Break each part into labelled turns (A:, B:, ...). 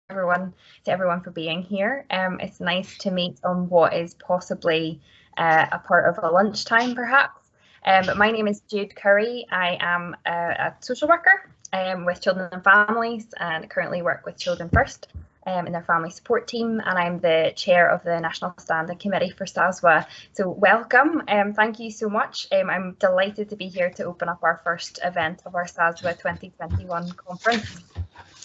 A: everyone for being here. It's nice to meet on what is possibly a part of a lunchtime, perhaps. But my name is Jude Curry. I am a social worker with children and families, and currently work with Children First in their family support team, and I'm the chair of the National Standing Committee for SASW. So welcome, thank you so much. I'm delighted to be here to open up our first event of our SASW 2021 conference.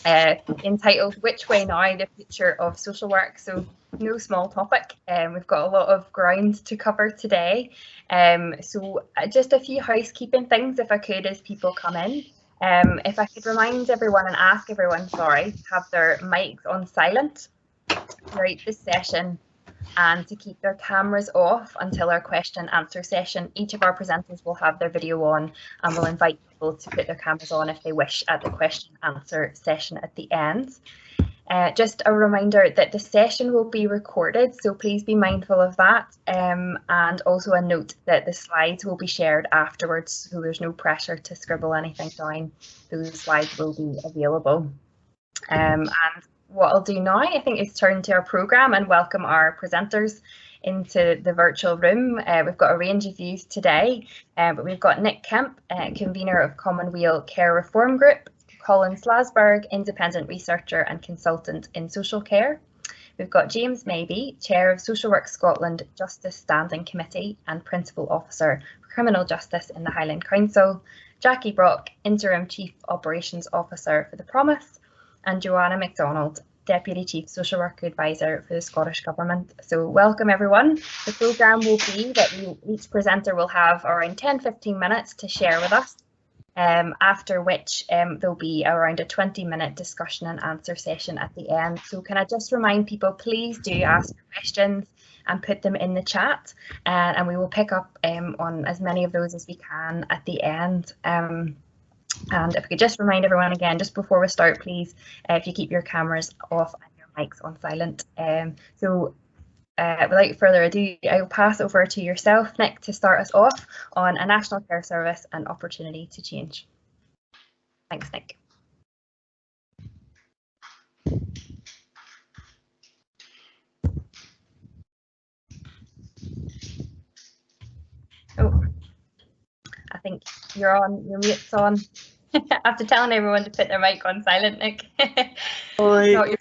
A: Entitled Which Way Now? The Future of Social Work. So no small topic. We've got a lot of ground to cover today. So just a few housekeeping things, if I could, as people come in. If I could remind everyone and ask everyone, sorry, to have their mics on silent throughout this session, and to keep their cameras off until our question answer session. Each of our presenters will have their video on, and we'll invite people to put their cameras on if they wish at the question answer session at the end. Just a reminder that the session will be recorded, so please be mindful of that, and also a note that the slides will be shared afterwards, so there's no pressure to scribble anything down. Those slides will be available. And what I'll do now, I think, is turn to our programme and welcome our presenters into the virtual room. We've got a range of views today, but we've got Nick Kemp, convener of Commonweal Care Reform Group, Colin Slasberg, independent researcher and consultant in social care. We've got James Maybe, chair of Social Work Scotland Justice Standing Committee and principal officer for criminal justice in the Highland Council. Jackie Brock, interim chief operations officer for the Promise, and Joanna MacDonald, Deputy Chief Social Worker Advisor for the Scottish Government. So welcome everyone. The programme will be that each presenter will have around 10-15 minutes to share with us, after which there'll be around a 20-minute discussion and answer session at the end. So can I just remind people, please do ask questions and put them in the chat, and we will pick up on as many of those as we can at the end. And if we could just remind everyone again, just before we start, please, if you keep your cameras off and your mics on silent. Without further ado, I'll pass over to yourself, Nick, to start us off on a national care service and opportunity to change. Thanks, Nick. Oh, I think you're on, your mute's on. After telling everyone to put their mic on silent, Nick.
B: Sorry.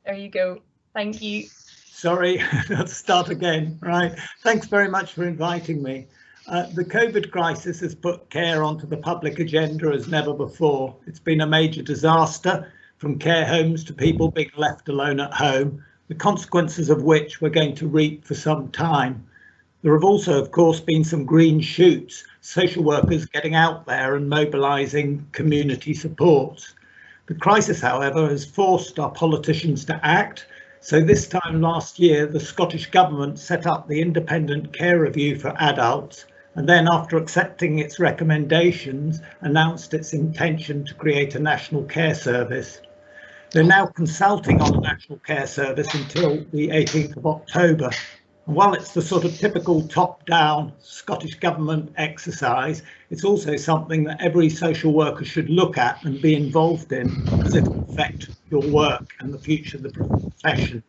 A: There you go. Thank you.
B: Sorry, let's start again. Right. Thanks very much for inviting me. The COVID crisis has put care onto the public agenda as never before. It's been a major disaster, from care homes to people being left alone at home, the consequences of which we're going to reap for some time. There have also, of course, been some green shoots, social workers getting out there and mobilising community support. The crisis, however, has forced our politicians to act. So this time last year, the Scottish Government set up the Independent Care Review for Adults, and then, after accepting its recommendations, announced its intention to create a national care service. They're now consulting on a national care service until the 18th of October. And while it's the sort of typical top-down Scottish Government exercise, it's also something that every social worker should look at and be involved in, because it will affect your work and the future of the profession.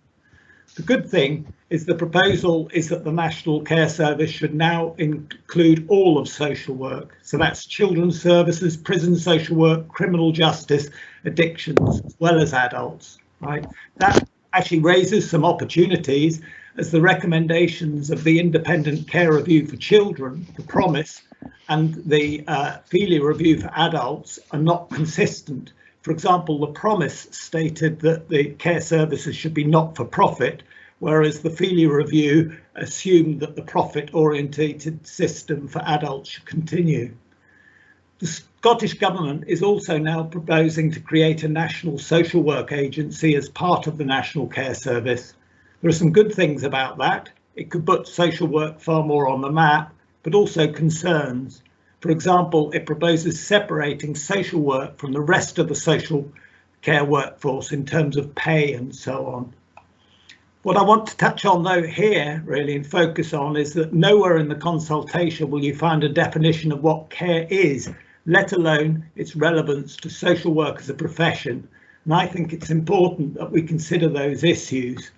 B: The good thing is the proposal is that the National Care Service should now include all of social work. So that's children's services, prison social work, criminal justice, addictions, as well as adults. Right? That actually raises some opportunities, as the recommendations of the Independent Care Review for Children, the Promise, and the FELIA Review for Adults are not consistent. For example, the Promise stated that the care services should be not-for-profit, whereas the FELIA Review assumed that the profit-orientated system for adults should continue. The Scottish Government is also now proposing to create a national social work agency as part of the National Care Service. There are some good things about that. It could put social work far more on the map, but also concerns. For example, it proposes separating social work from the rest of the social care workforce in terms of pay and so on. What I want to touch on, though, here really and focus on is that nowhere in the consultation will you find a definition of what care is, let alone its relevance to social work as a profession. and I think it's important that we consider those issues.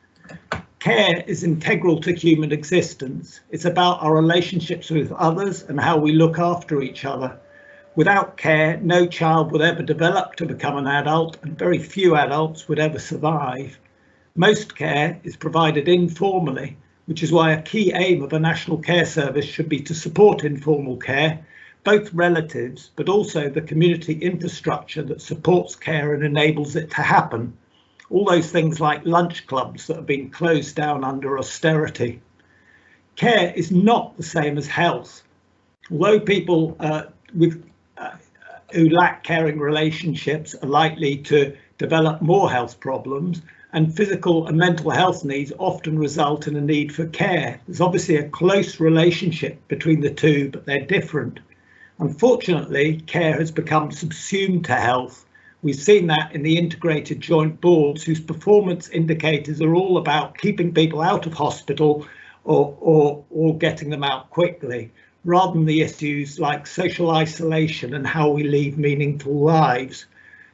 B: Care is integral to human existence. It's about our relationships with others and how we look after each other. Without care, no child would ever develop to become an adult, and very few adults would ever survive. Most care is provided informally, which is why a key aim of a national care service should be to support informal care, both relatives, but also the community infrastructure that supports care and enables it to happen. All those things like lunch clubs that have been closed down under austerity. Care is not the same as health. Although people who lack caring relationships are likely to develop more health problems, and physical and mental health needs often result in a need for care. There's obviously a close relationship between the two, but they're different. Unfortunately, care has become subsumed to health. We've seen that in the integrated joint boards, whose performance indicators are all about keeping people out of hospital or getting them out quickly, rather than the issues like social isolation and how we lead meaningful lives.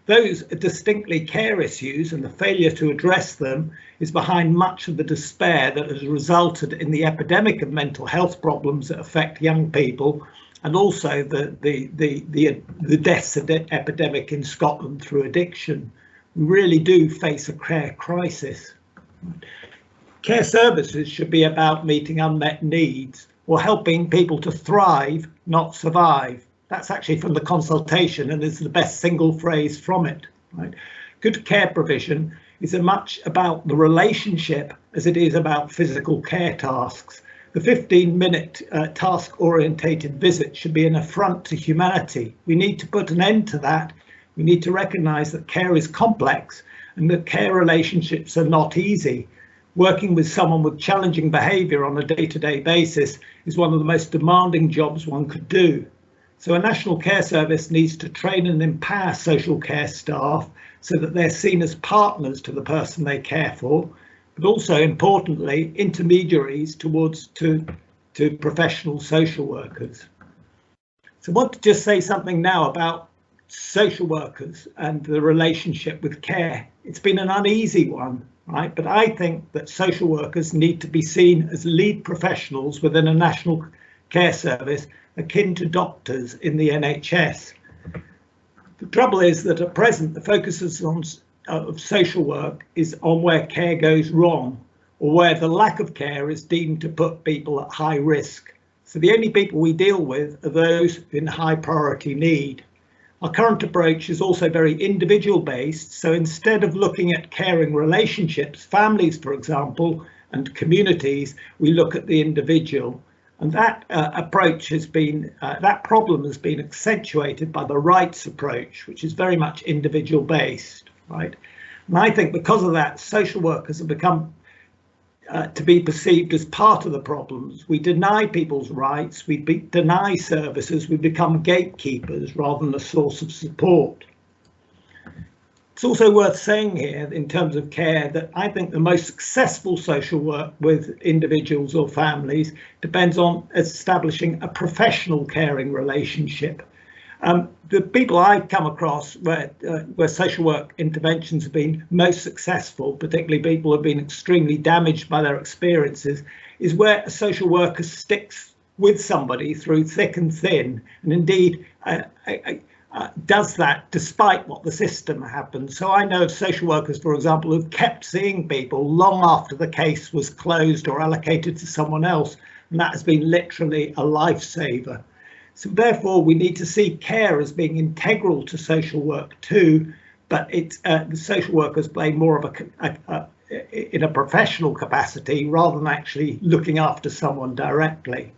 B: Those are distinctly care issues, and the failure to address them is behind much of the despair that has resulted in the epidemic of mental health problems that affect young people, and also the deaths epidemic in Scotland through addiction. We really do face a care crisis. Care services should be about meeting unmet needs or helping people to thrive, not survive. That's actually from the consultation, and is the best single phrase from it. Right? Good care provision is as much about the relationship as it is about physical care tasks. The 15-minute task-orientated visit should be an affront to humanity. We need to put an end to that. We need to recognise that care is complex and that care relationships are not easy. Working with someone with challenging behaviour on a day-to-day basis is one of the most demanding jobs one could do. So a national care service needs to train and empower social care staff so that they're seen as partners to the person they care for, but also importantly, intermediaries to professional social workers. So I want to just say something now about social workers and the relationship with care. It's been an uneasy one, right? But I think that social workers need to be seen as lead professionals within a national care service akin to doctors in the NHS. The trouble is that at present the focus of social work is on where care goes wrong, or where the lack of care is deemed to put people at high risk. So the only people we deal with are those in high priority need. Our current approach is also very individual based, so instead of looking at caring relationships, families for example, and communities, we look at the individual. And that approach has been, that problem has been accentuated by the rights approach, which is very much individual based, right? And I think because of that, social workers have become to be perceived as part of the problems. We deny people's rights, we deny services, we become gatekeepers rather than a source of support. It's also worth saying here in terms of care that I think the most successful social work with individuals or families depends on establishing a professional caring relationship. The people I've come across where social work interventions have been most successful, particularly people who have been extremely damaged by their experiences, is where a social worker sticks with somebody through thick and thin, and indeed does that despite what the system happens. So I know of social workers, for example, who've kept seeing people long after the case was closed or allocated to someone else, and that has been literally a lifesaver. So therefore, we need to see care as being integral to social work too, but it's the social workers play more of in a professional capacity rather than actually looking after someone directly.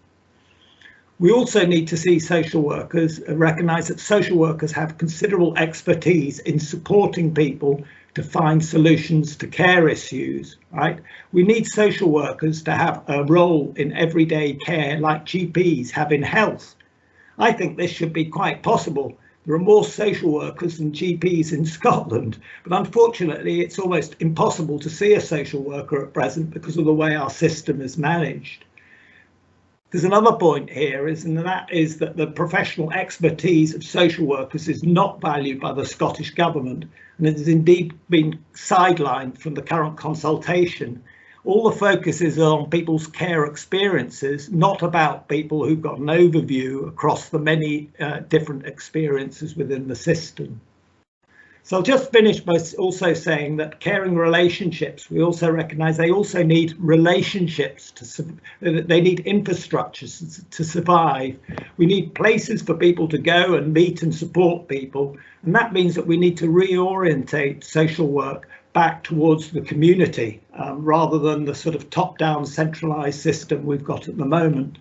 B: We also need to see social workers recognise that social workers have considerable expertise in supporting people to find solutions to care issues, right? We need social workers to have a role in everyday care like GPs have in health. I think this should be quite possible. There are more social workers than GPs in Scotland, but unfortunately it's almost impossible to see a social worker at present because of the way our system is managed. There's another point here, and that is that the professional expertise of social workers is not valued by the Scottish Government, and it has indeed been sidelined from the current consultation. All the focus is on people's care experiences, not about people who've got an overview across the many different experiences within the system. So I'll just finish by also saying that caring relationships, we also recognise they also need relationships they need infrastructures to survive. We need places for people to go and meet and support people. And that means that we need to reorientate social work back towards the community rather than the sort of top-down centralised system we've got at the moment.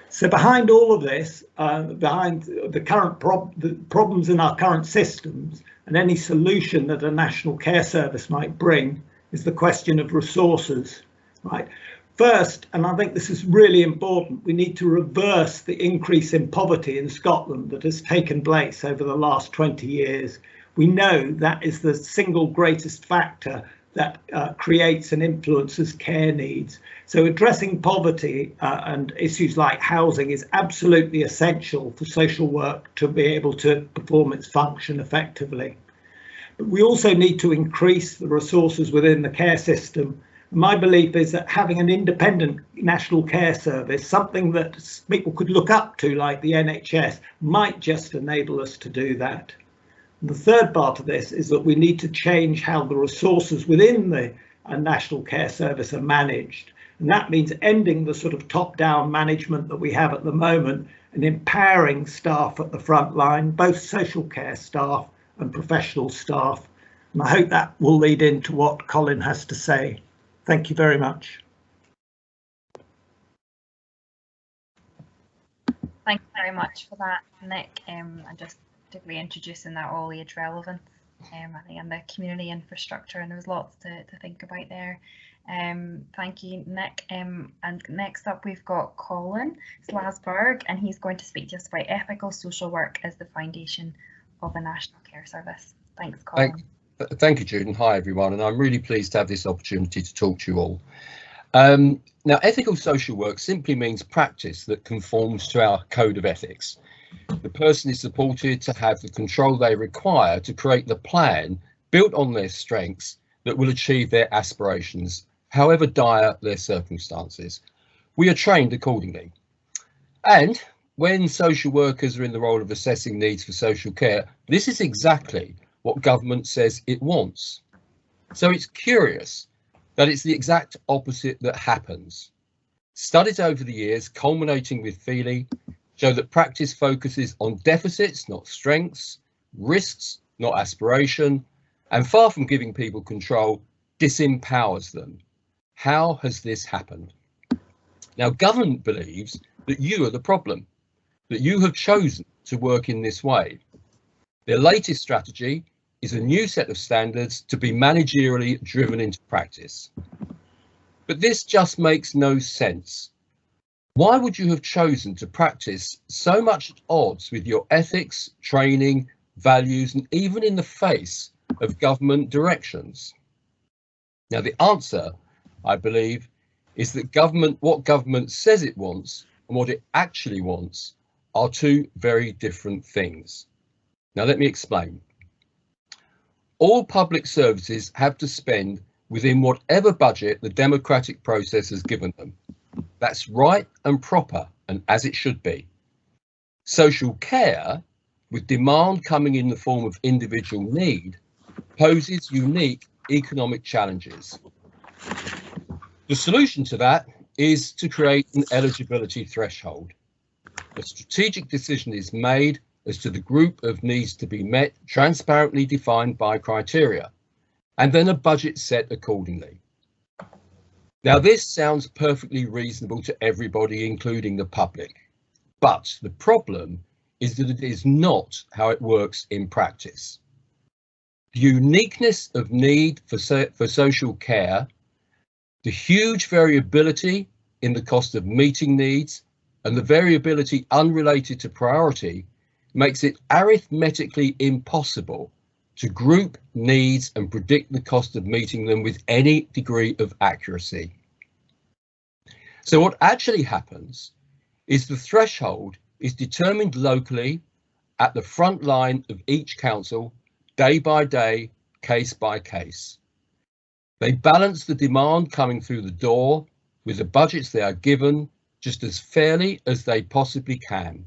B: So behind all of this, behind the current problems in our current systems and any solution that a national care service might bring is the question of resources, right? First, and I think this is really important, we need to reverse the increase in poverty in Scotland that has taken place over the last 20 years. We know that is the single greatest factor that creates and influences care needs. So addressing poverty and issues like housing is absolutely essential for social work to be able to perform its function effectively. But we also need to increase the resources within the care system. My belief is that having an independent national care service, something that people could look up to like the NHS, might just enable us to do that. The third part of this is that we need to change how the resources within the National Care Service are managed. And that means ending the sort of top-down management that we have at the moment and empowering staff at the front line, both social care staff and professional staff. And I hope that will lead into what Colin has to say. Thank you very much.
A: Thank you very much for that, Nick. And just particularly introducing that all age relevance, I think, and the community infrastructure, and there's lots to think about there. Thank you, Nick. And next up we've got Colin Slasberg, and he's going to speak to us about ethical social work as the foundation of a national care service. Thanks, Colin.
C: Thank you, Jude, and hi everyone, and I'm really pleased to have this opportunity to talk to you all. Now, ethical social work simply means practice that conforms to our code of ethics. The person is supported to have the control they require to create the plan built on their strengths that will achieve their aspirations, however dire their circumstances. We are trained accordingly. And when social workers are in the role of assessing needs for social care, this is exactly what government says it wants. So it's curious that it's the exact opposite that happens. Studies over the years, culminating with Feely, show that practice focuses on deficits, not strengths, risks, not aspiration, and far from giving people control, disempowers them. How has this happened? Now, government believes that you are the problem, that you have chosen to work in this way. Their latest strategy is a new set of standards to be managerially driven into practice. But this just makes no sense. Why would you have chosen to practice so much at odds with your ethics, training, values, and even in the face of government directions? Now, the answer, I believe, is that what government says it wants and what it actually wants are two very different things. Now, let me explain. All public services have to spend within whatever budget the democratic process has given them. That's right and proper, and as it should be. Social care, with demand coming in the form of individual need, poses unique economic challenges. The solution to that is to create an eligibility threshold. A strategic decision is made as to the group of needs to be met, transparently defined by criteria, and then a budget set accordingly. Now, this sounds perfectly reasonable to everybody, including the public, but the problem is that it is not how it works in practice. The uniqueness of need for social care, the huge variability in the cost of meeting needs, and the variability unrelated to priority makes it arithmetically impossible to group needs and predict the cost of meeting them with any degree of accuracy. So what actually happens is the threshold is determined locally at the front line of each council, day by day, case by case. They balance the demand coming through the door with the budgets they are given just as fairly as they possibly can.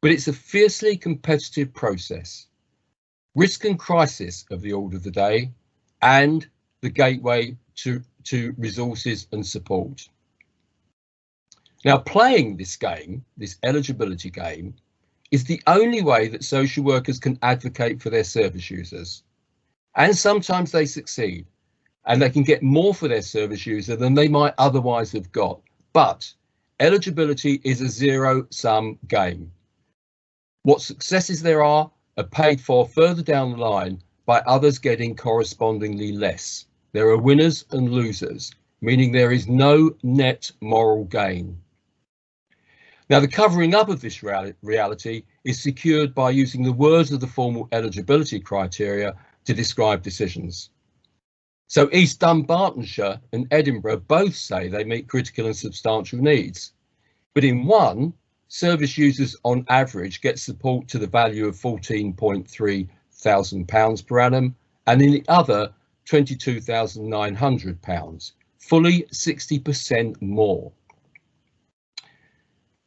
C: But it's a fiercely competitive process. Risk and crisis of the order of the day and the gateway to resources and support. Now, playing this game, this eligibility game, is the only way that social workers can advocate for their service users. And sometimes they succeed and they can get more for their service user than they might otherwise have got. But eligibility is a zero-sum game. What successes there are paid for further down the line by others getting correspondingly less. There are winners and losers, meaning there is no net moral gain. Now, the covering up of this reality is secured by using the words of the formal eligibility criteria to describe decisions. So East Dunbartonshire and Edinburgh both say they meet critical and substantial needs, but in one, service users on average get support to the value of £14.3 thousand per annum, and in the other £22,900, fully 60% more.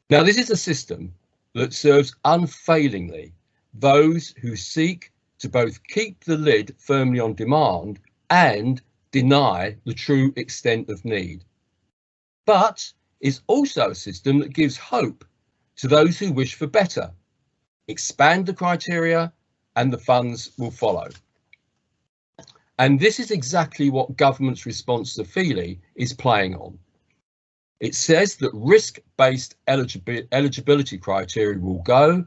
C: Now, this is a system that serves unfailingly those who seek to both keep the lid firmly on demand and deny the true extent of need, but is also a system that gives hope to those who wish for better. Expand the criteria and the funds will follow. And this is exactly what government's response to Feely is playing on. It says that risk-based eligibility criteria will go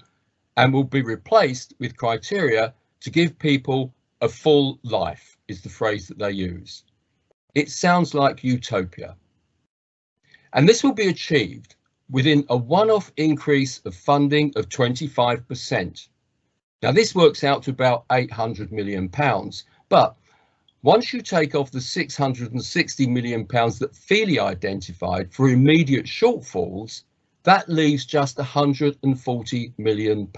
C: and will be replaced with criteria to give people a full life, is the phrase that they use. It sounds like utopia. And this will be achieved within a one-off increase of funding of 25%. Now, this works out to about £800 million, but once you take off the £660 million that Feely identified for immediate shortfalls, that leaves just £140 million.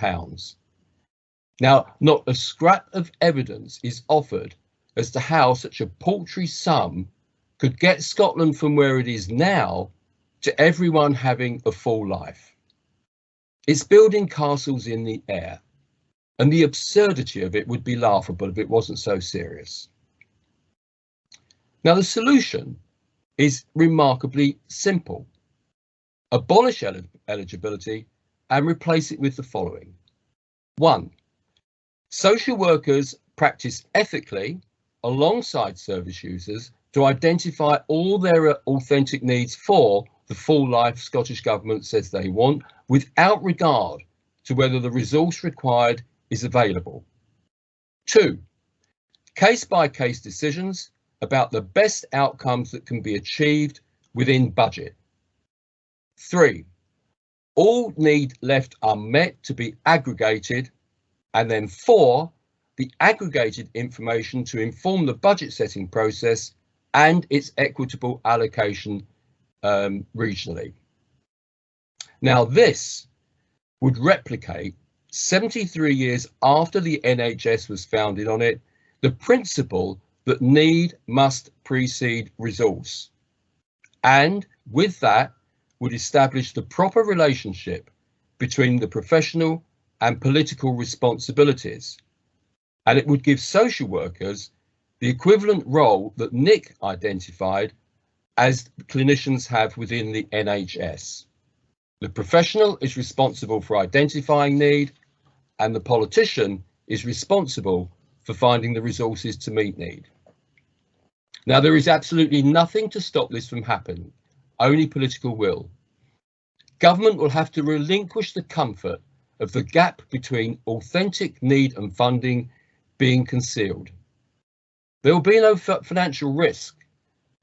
C: Now, not a scrap of evidence is offered as to how such a paltry sum could get Scotland from where it is now to everyone having a full life. It's building castles in the air, and the absurdity of it would be laughable if it wasn't so serious. Now, the solution is remarkably simple. Abolish eligibility and replace it with the following. 1. Social workers practice ethically alongside service users to identify all their authentic needs for the full life Scottish Government says they want, without regard to whether the resource required is available. 2. Case-by-case decisions about the best outcomes that can be achieved within budget. 3. All need left unmet to be aggregated. And then 4, the aggregated information to inform the budget setting process and its equitable allocation regionally. Now, this would replicate 73 years after the NHS was founded on it, the principle that need must precede resource, and with that would establish the proper relationship between the professional and political responsibilities, and it would give social workers the equivalent role that Nick identified as clinicians have within the NHS. The professional is responsible for identifying need, and the politician is responsible for finding the resources to meet need. Now, there is absolutely nothing to stop this from happening, only political will. Government will have to relinquish the comfort of the gap between authentic need and funding being concealed. There will be no financial risk,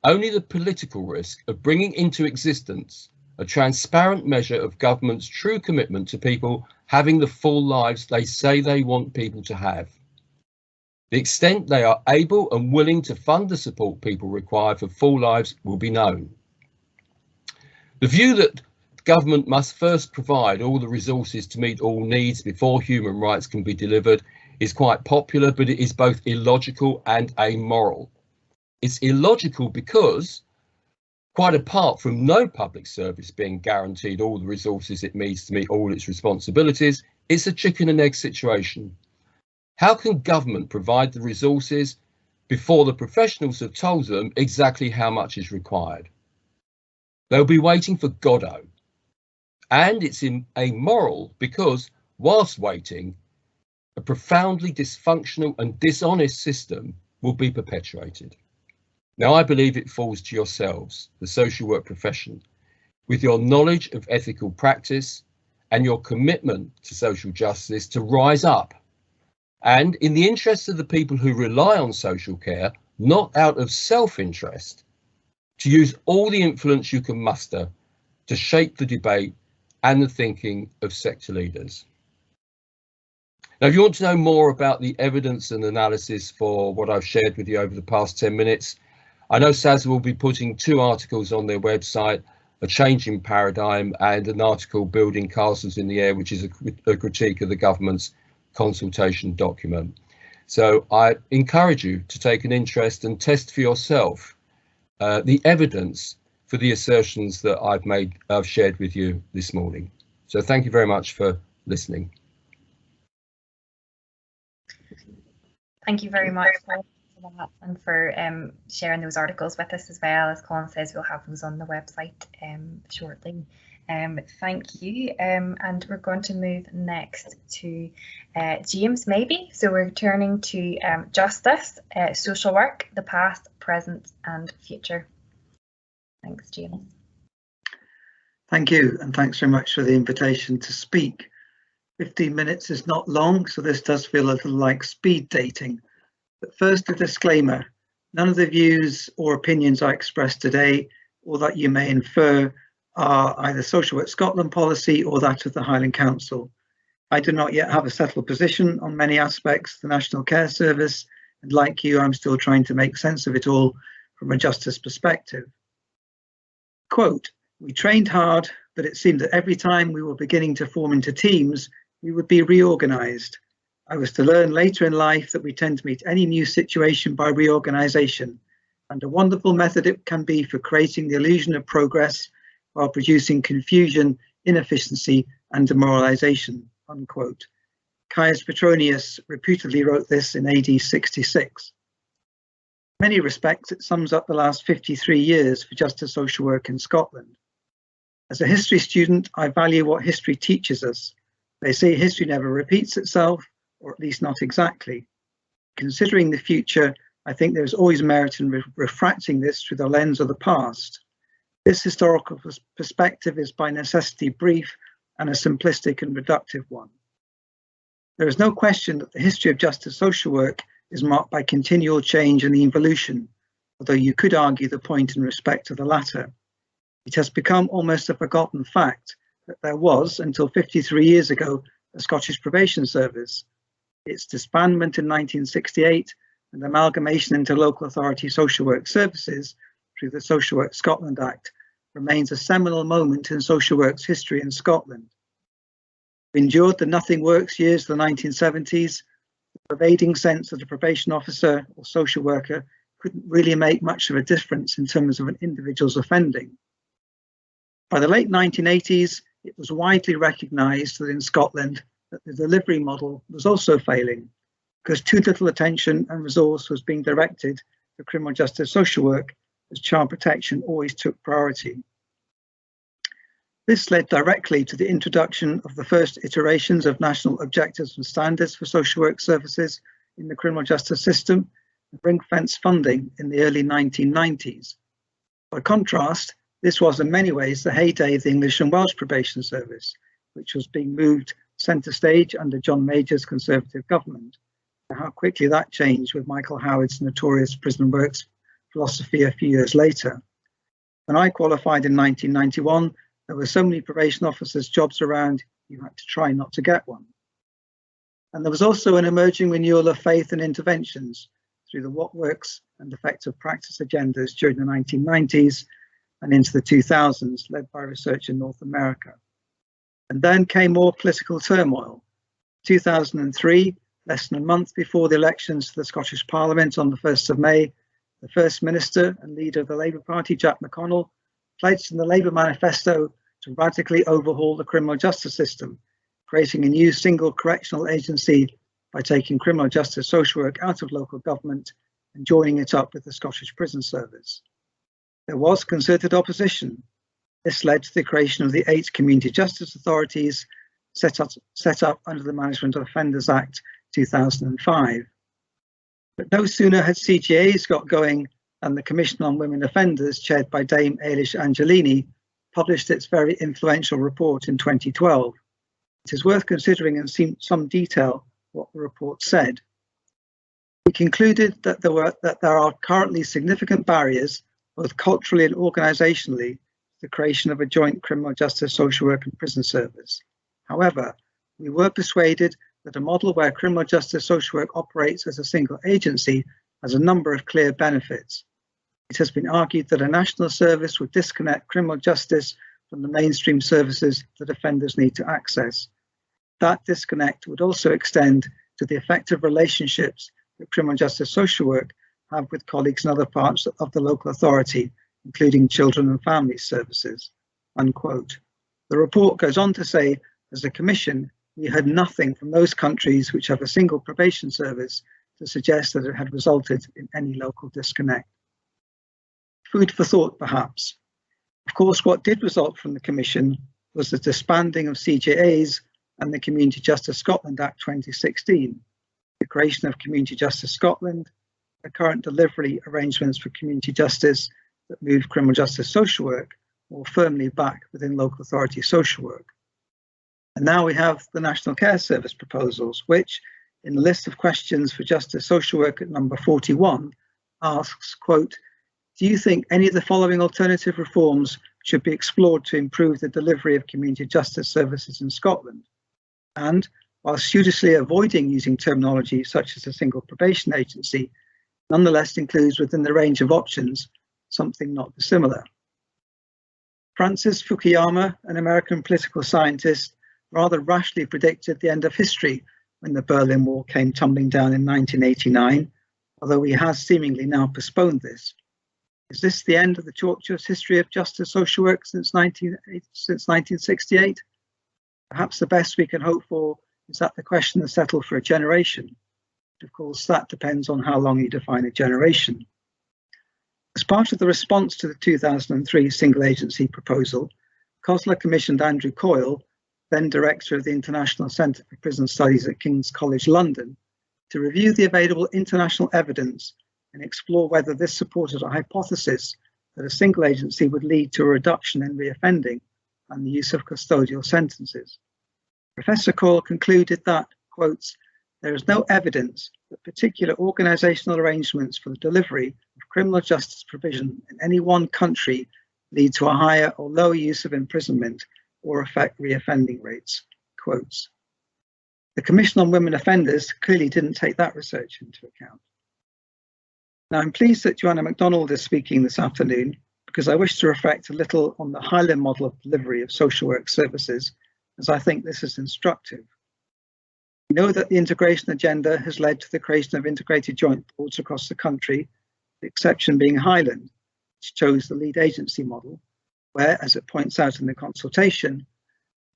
C: only the political risk of bringing into existence a transparent measure of government's true commitment to people having the full lives they say they want people to have. The extent they are able and willing to fund the support people require for full lives will be known. The view that government must first provide all the resources to meet all needs before human rights can be delivered is quite popular, but it is both illogical and amoral. It's illogical because, quite apart from no public service being guaranteed all the resources it needs to meet all its responsibilities, it's a chicken and egg situation. How can government provide the resources before the professionals have told them exactly how much is required? They'll be waiting for Godot. And it's amoral because, whilst waiting, a profoundly dysfunctional and dishonest system will be perpetuated. Now, I believe it falls to yourselves, the social work profession, with your knowledge of ethical practice and your commitment to social justice, to rise up and, in the interests of the people who rely on social care, not out of self-interest, to use all the influence you can muster to shape the debate and the thinking of sector leaders. Now, if you want to know more about the evidence and analysis for what I've shared with you over the past 10 minutes, I know SASW will be putting 2 articles on their website, A Changing Paradigm and an article, Building Castles in the Air, which is a critique of the government's consultation document. So I encourage you to take an interest and test for yourself the evidence for the assertions that I've shared with you this morning. So thank you very much for listening.
A: Thank you very much for that and for sharing those articles with us as well. As Colin says, we'll have those on the website shortly. Thank you. And we're going to move next to James, maybe. So we're turning to justice, social work, the past, present and future. Thanks, James.
D: Thank you, and thanks very much for the invitation to speak. 15 minutes is not long, so this does feel a little like speed dating. But first, a disclaimer. None of the views or opinions I express today, or that you may infer, are either Social Work Scotland policy or that of the Highland Council. I do not yet have a settled position on many aspects of the National Care Service, and like you, I'm still trying to make sense of it all from a justice perspective. Quote, "We trained hard, but it seemed that every time we were beginning to form into teams, we would be reorganised. I was to learn later in life that we tend to meet any new situation by reorganisation, and a wonderful method it can be for creating the illusion of progress while producing confusion, inefficiency and demoralisation." Unquote. Caius Petronius reputedly wrote this in AD 66. In many respects, it sums up the last 53 years for justice social work in Scotland. As a history student, I value what history teaches us. They say history never repeats itself, or at least not exactly. Considering the future, I think there is always merit in refracting this through the lens of the past. This historical perspective is by necessity brief and a simplistic and reductive one. There is no question that the history of justice social work is marked by continual change and evolution, although you could argue the point in respect to the latter. It has become almost a forgotten fact that there was, until 53 years ago, a Scottish Probation Service. Its disbandment in 1968 and amalgamation into local authority social work services through the Social Work Scotland Act remains a seminal moment in social work's history in Scotland. We endured the nothing works years of the 1970s, the pervading sense that a probation officer or social worker couldn't really make much of a difference in terms of an individual's offending. By the late 1980s, it was widely recognised that in Scotland that the delivery model was also failing because too little attention and resource was being directed to criminal justice social work as child protection always took priority. This led directly to the introduction of the first iterations of national objectives and standards for social work services in the criminal justice system and ring-fence funding in the early 1990s. By contrast, this was in many ways the heyday of the English and Welsh Probation Service, which was being moved centre stage under John Major's Conservative government. And how quickly that changed with Michael Howard's notorious prison works philosophy a few years later. When I qualified in 1991, there were so many probation officers' jobs around, you had to try not to get one. And there was also an emerging renewal of faith and interventions through the what works and effective practice agendas during the 1990s and into the 2000s, led by research in North America. And then came more political turmoil. 2003, less than a month before the elections to the Scottish Parliament on the 1st of May, the First Minister and leader of the Labour Party, Jack McConnell, pledged in the Labour manifesto to radically overhaul the criminal justice system, creating a new single correctional agency by taking criminal justice social work out of local government and joining it up with the Scottish Prison Service. There was concerted opposition. This led to the creation of the 8 community justice authorities set up under the Management of Offenders Act 2005. But no sooner had CJAs got going than the Commission on Women Offenders, chaired by Dame Eilish Angelini, published its very influential report in 2012. It is worth considering in some detail what the report said. We concluded that there are currently significant barriers, both culturally and organisationally, to the creation of a joint criminal justice social work and prison service. However, we were persuaded that a model where criminal justice social work operates as a single agency has a number of clear benefits. It has been argued that a national service would disconnect criminal justice from the mainstream services that offenders need to access. That disconnect would also extend to the effective relationships that criminal justice social work have with colleagues in other parts of the local authority, including children and family services, unquote. The report goes on to say, as a commission, we heard nothing from those countries which have a single probation service to suggest that it had resulted in any local disconnect. Food for thought, perhaps. Of course, what did result from the Commission was the disbanding of CJAs and the Community Justice Scotland Act 2016, the creation of Community Justice Scotland, the current delivery arrangements for community justice that move criminal justice social work more firmly back within local authority social work. And now we have the National Care Service proposals, which, in the list of questions for justice social work at number 41, asks, quote, do you think any of the following alternative reforms should be explored to improve the delivery of community justice services in Scotland? And, while studiously avoiding using terminology such as a single probation agency, nonetheless includes within the range of options something not dissimilar. Francis Fukuyama, an American political scientist, rather rashly predicted the end of history when the Berlin Wall came tumbling down in 1989, although he has seemingly now postponed this. Is this the end of the tortuous history of justice social work since 1968? Perhaps the best we can hope for is that the question is settled for a generation. Of course, that depends on how long you define a generation. As part of the response to the 2003 single agency proposal, COSLA commissioned Andrew Coyle, then director of the International Centre for Prison Studies at King's College London, to review the available international evidence and explore whether this supported a hypothesis that a single agency would lead to a reduction in reoffending and the use of custodial sentences. Professor Coyle concluded that, quotes, there is no evidence that particular organisational arrangements for the delivery of criminal justice provision in any one country lead to a higher or lower use of imprisonment or affect reoffending rates, quotes. The Commission on Women Offenders clearly didn't take that research into account. Now, I'm pleased that Joanna MacDonald is speaking this afternoon because I wish to reflect a little on the Highland model of delivery of social work services, as I think this is instructive. We know that the integration agenda has led to the creation of integrated joint boards across the country, the exception being Highland, which chose the lead agency model, where, as it points out in the consultation,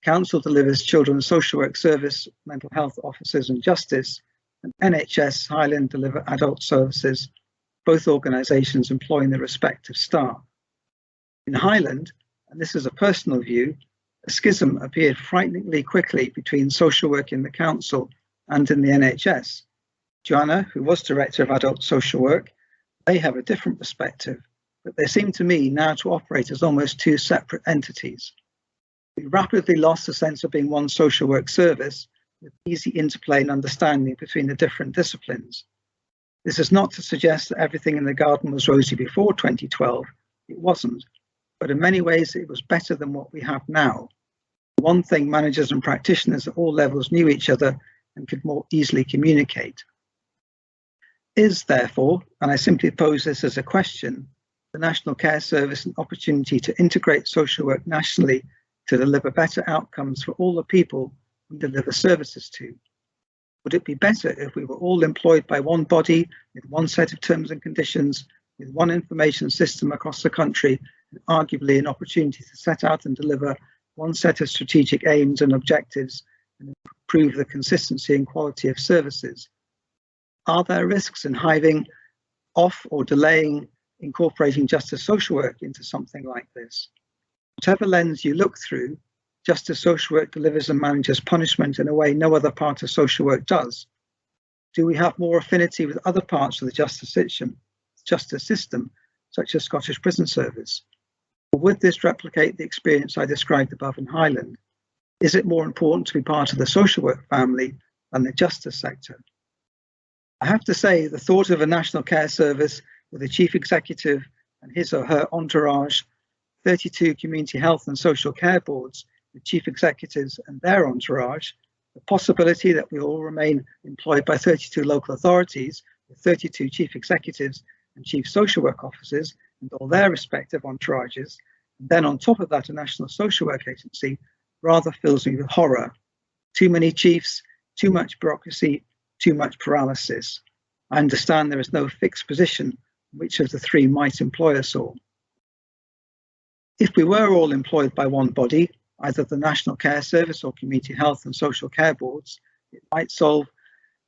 D: Council delivers children's social work service, mental health officers and justice, and NHS Highland deliver adult services, both organisations employing their respective staff. In Highland, and this is a personal view, a schism appeared frighteningly quickly between social work in the council and in the NHS. Joanna, who was director of adult social work, they have a different perspective, but they seem to me now to operate as almost two separate entities. We rapidly lost the sense of being one social work service with easy interplay and understanding between the different disciplines. This is not to suggest that everything in the garden was rosy before 2012. It wasn't, but in many ways it was better than what we have now. One thing, managers and practitioners at all levels knew each other and could more easily communicate. Is therefore, and I simply pose this as a question, the National Care Service an opportunity to integrate social work nationally to deliver better outcomes for all the people we deliver services to? Would it be better if we were all employed by one body with one set of terms and conditions, with one information system across the country, and arguably an opportunity to set out and deliver one set of strategic aims and objectives and improve the consistency and quality of services? Are there risks in hiving off or delaying incorporating justice social work into something like this? Whatever lens you look through, justice social work delivers and manages punishment in a way no other part of social work does. Do we have more affinity with other parts of the justice system, such as Scottish Prison Service? Or would this replicate the experience I described above in Highland? Is it more important to be part of the social work family than the justice sector? I have to say, the thought of a national care service with a chief executive and his or her entourage, 32 community health and social care boards with chief executives and their entourage, the possibility that we all remain employed by 32 local authorities with 32 chief executives and chief social work officers and all their respective entourages, and then on top of that a national social work agency, rather fills me with horror. Too many chiefs, too much bureaucracy, too much paralysis. I understand there is no fixed position which of the three might employ us all. If we were all employed by one body, either the National Care Service or Community Health and Social Care Boards, it might solve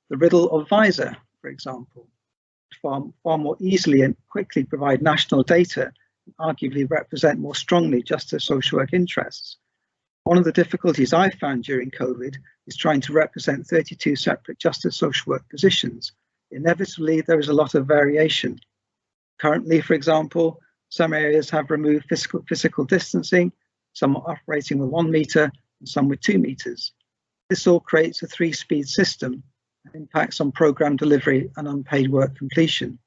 D: the riddle of Visa, for example, far more easily and quickly provide national data and arguably represent more strongly justice social work interests. One of the difficulties I found during COVID is trying to represent 32 separate justice social work positions. Inevitably, there is a lot of variation. Currently, for example, some areas have removed physical distancing, some are operating with 1 metre and some with 2 metres. This all creates a 3-speed system and impacts on programme delivery and unpaid work completion.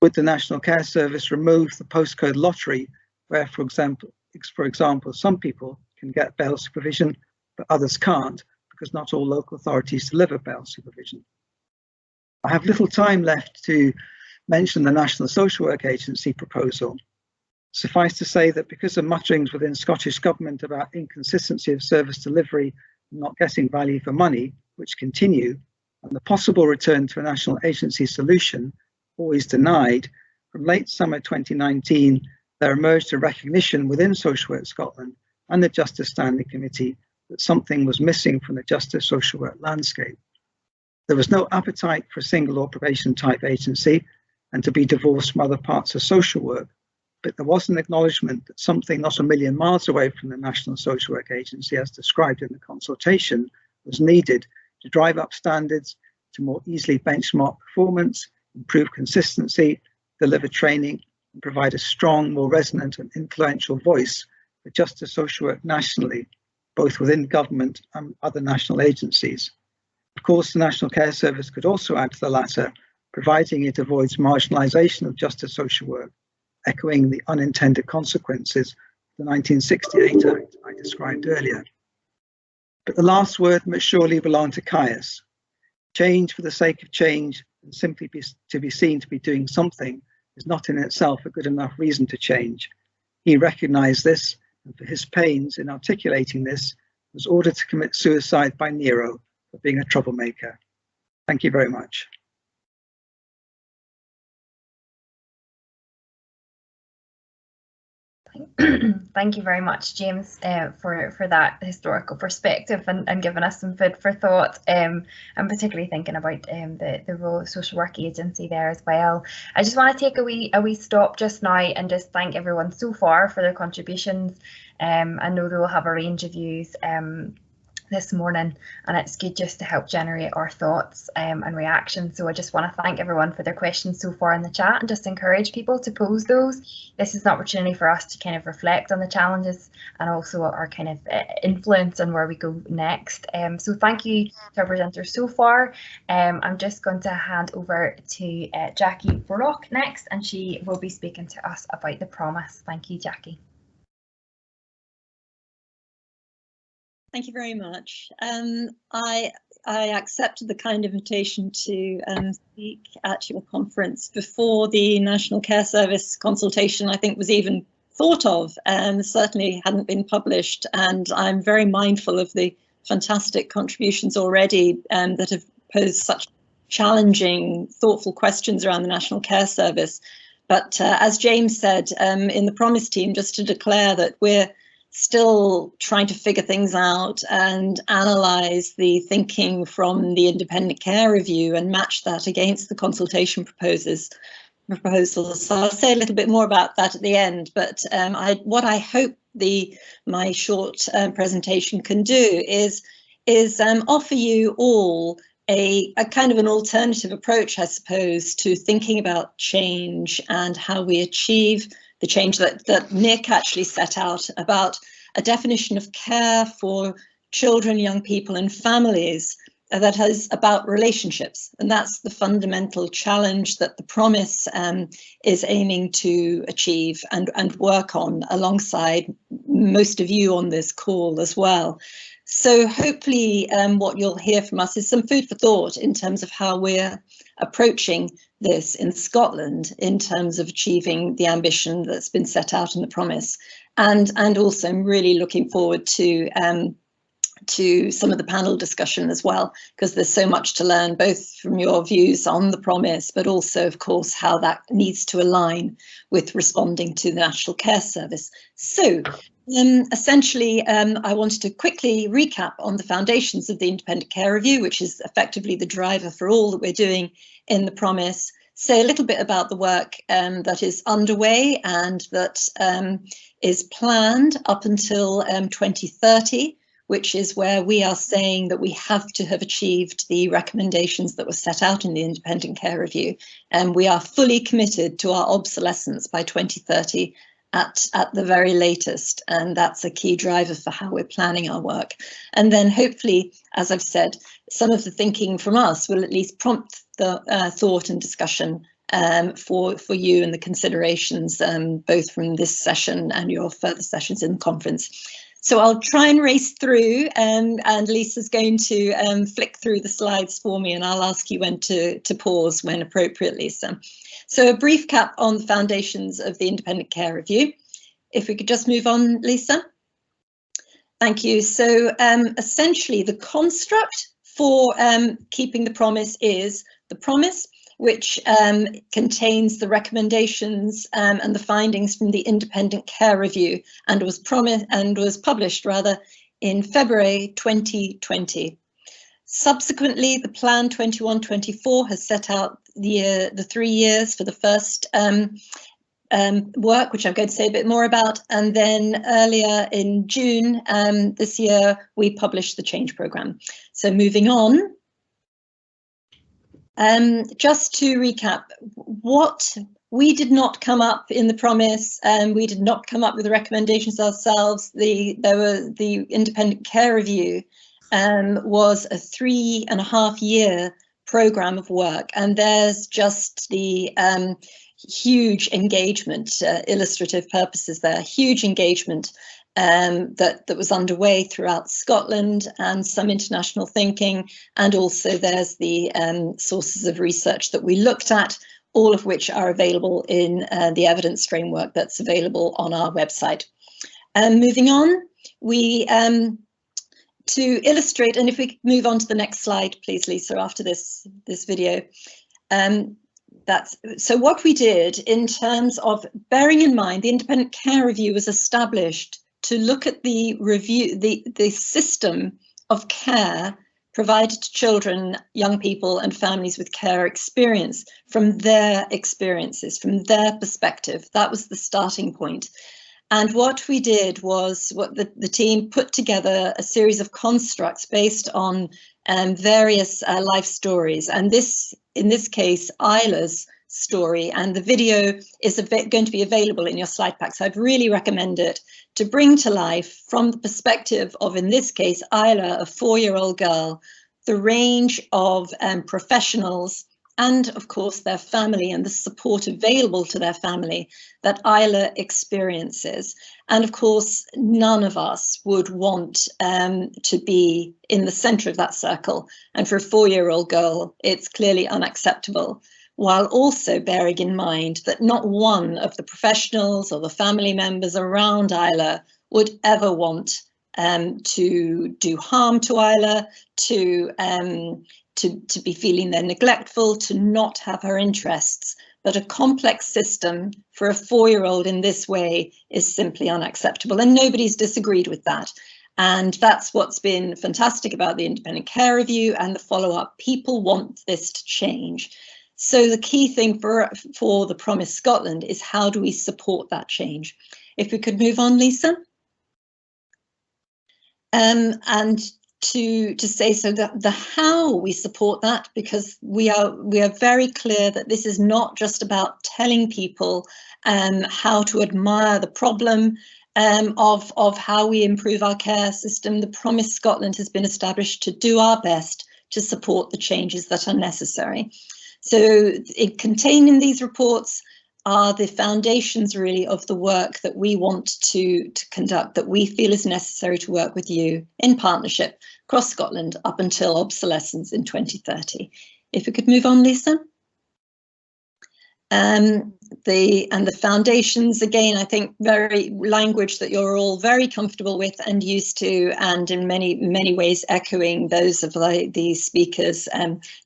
D: Would the National Care Service remove the postcode lottery where, for example, some people can get bail supervision, but others can't because not all local authorities deliver bail supervision? I have little time left to mention the National Social Work Agency proposal. Suffice to say that because of mutterings within Scottish Government about inconsistency of service delivery and not getting value for money, which continue, and the possible return to a national agency solution, always denied, from late summer 2019, there emerged a recognition within Social Work Scotland and the Justice Standing Committee that something was missing from the justice social work landscape. There was no appetite for a single or probation type agency and to be divorced from other parts of social work, but there was an acknowledgement that something not a million miles away from the National Social Work Agency, as described in the consultation, was needed to drive up standards, to more easily benchmark performance, improve consistency, deliver training, and provide a strong, more resonant and influential voice for justice social work nationally, both within government and other national agencies. Of course, the National Care Service could also add to the latter, providing it avoids marginalisation of justice social work, echoing the unintended consequences of the 1968 Act I described earlier. But the last word must surely belong to Caius. Change for the sake of change and simply to be seen to be doing something is not in itself a good enough reason to change. He recognised this, and for his pains in articulating this, was ordered to commit suicide by Nero for being a troublemaker. Thank you very much.
A: Thank you very much, James, for that historical perspective and giving us some food for thought. I'm particularly thinking about the role of social work agency there as well. I just want to take a wee stop just now and just thank everyone so far for their contributions. I know they will have a range of views this morning, and it's good just to help generate our thoughts and reactions. So I just want to thank everyone for their questions so far in the chat and just encourage people to pose those. This is an opportunity for us to kind of reflect on the challenges and also our kind of influence on where we go next. So thank you to our presenters so far. I'm just going to hand over to Jackie Burlock next, and she will be speaking to us about the promise. Thank you, Jackie.
E: Thank you very much. I accepted the kind invitation to speak at your conference before the National Care Service consultation, I think, was even thought of, and certainly hadn't been published. And I'm very mindful of the fantastic contributions already that have posed such challenging, thoughtful questions around the National Care Service. But as James said, in the Promise team, just to declare that we're still trying to figure things out and analyse the thinking from the Independent Care Review and match that against the consultation proposals. So I'll say a little bit more about that at the end, but what I hope my short presentation can do is offer you all a kind of an alternative approach, I suppose, to thinking about change and how we achieve the change that Nick actually set out about a definition of care for children, young people and families that is about relationships. And that's the fundamental challenge that the Promise is aiming to achieve and work on alongside most of you on this call as well. So hopefully what you'll hear from us is some food for thought in terms of how we're approaching this in Scotland in terms of achieving the ambition that's been set out in the Promise. And also I'm really looking forward to some of the panel discussion as well, because there's so much to learn, both from your views on the Promise, but also, of course, how that needs to align with responding to the National Care Service. So essentially, I wanted to quickly recap on the foundations of the Independent Care Review, which is effectively the driver for all that we're doing in the Promise, say a little bit about the work that is underway and that is planned up until 2030, which is where we are saying that we have to have achieved the recommendations that were set out in the Independent Care Review. And we are fully committed to our obsolescence by 2030 at the very latest. And that's a key driver for how we're planning our work. And then hopefully, as I've said, some of the thinking from us will at least prompt the thought and discussion for you and the considerations, both from this session and your further sessions in the conference. So I'll try and race through, and Lisa's going to flick through the slides for me, and I'll ask you when to pause when appropriate, Lisa. So a brief cap on the foundations of the Independent Care Review. If we could just move on, Lisa. Thank you. So essentially the construct for keeping the Promise is the Promise, which contains the recommendations and the findings from the Independent Care Review, and was published rather in February 2020. Subsequently, the Plan 21-24 has set out the 3 years for the first work, which I'm going to say a bit more about, and then earlier in June this year, we published the Change Programme. So moving on. Just to recap, what we did not come up in the Promise, and we did not come up with the recommendations ourselves. The Independent Care Review was a 3.5-year programme of work, and there's just the huge engagement, illustrative purposes there, huge engagement that was underway throughout Scotland, and some international thinking, and also there's the sources of research that we looked at, all of which are available in the evidence framework that's available on our website. Moving on, we to illustrate, and if we could move on to the next slide, please, Lisa, after this video. So what we did in terms of bearing in mind, the Independent Care Review was established to look at the review, the system of care provided to children, young people and families with care experience from their experiences, from their perspective. That was the starting point. And what we did was the team put together a series of constructs based on various life stories. And this, in this case, Isla's story, and the video is going to be available in your slide pack. So I'd really recommend it to bring to life, from the perspective of, in this case, Isla, a 4-year-old girl, the range of professionals and of course their family and the support available to their family that Isla experiences. And of course, none of us would want to be in the centre of that circle. And for a 4-year-old girl, it's clearly unacceptable, while also bearing in mind that not one of the professionals or the family members around Isla would ever want to do harm to Isla, to be feeling they're neglectful, to not have her interests. But a complex system for a 4-year-old in this way is simply unacceptable, and nobody's disagreed with that. And that's what's been fantastic about the independent care review and the follow-up. People want this to change. So the key thing for the Promise Scotland is, how do we support that change? If we could move on, Lisa. And to say so that the how we support that, because we are very clear that this is not just about telling people how to admire the problem of how we improve our care system. The Promise Scotland has been established to do our best to support the changes that are necessary. So contained in these reports are the foundations really of the work that we want to conduct, that we feel is necessary to work with you in partnership across Scotland up until obsolescence in 2030. If we could move on, Lisa. The foundations, again, I think very language that you're all very comfortable with and used to, and in many ways echoing those of the speakers,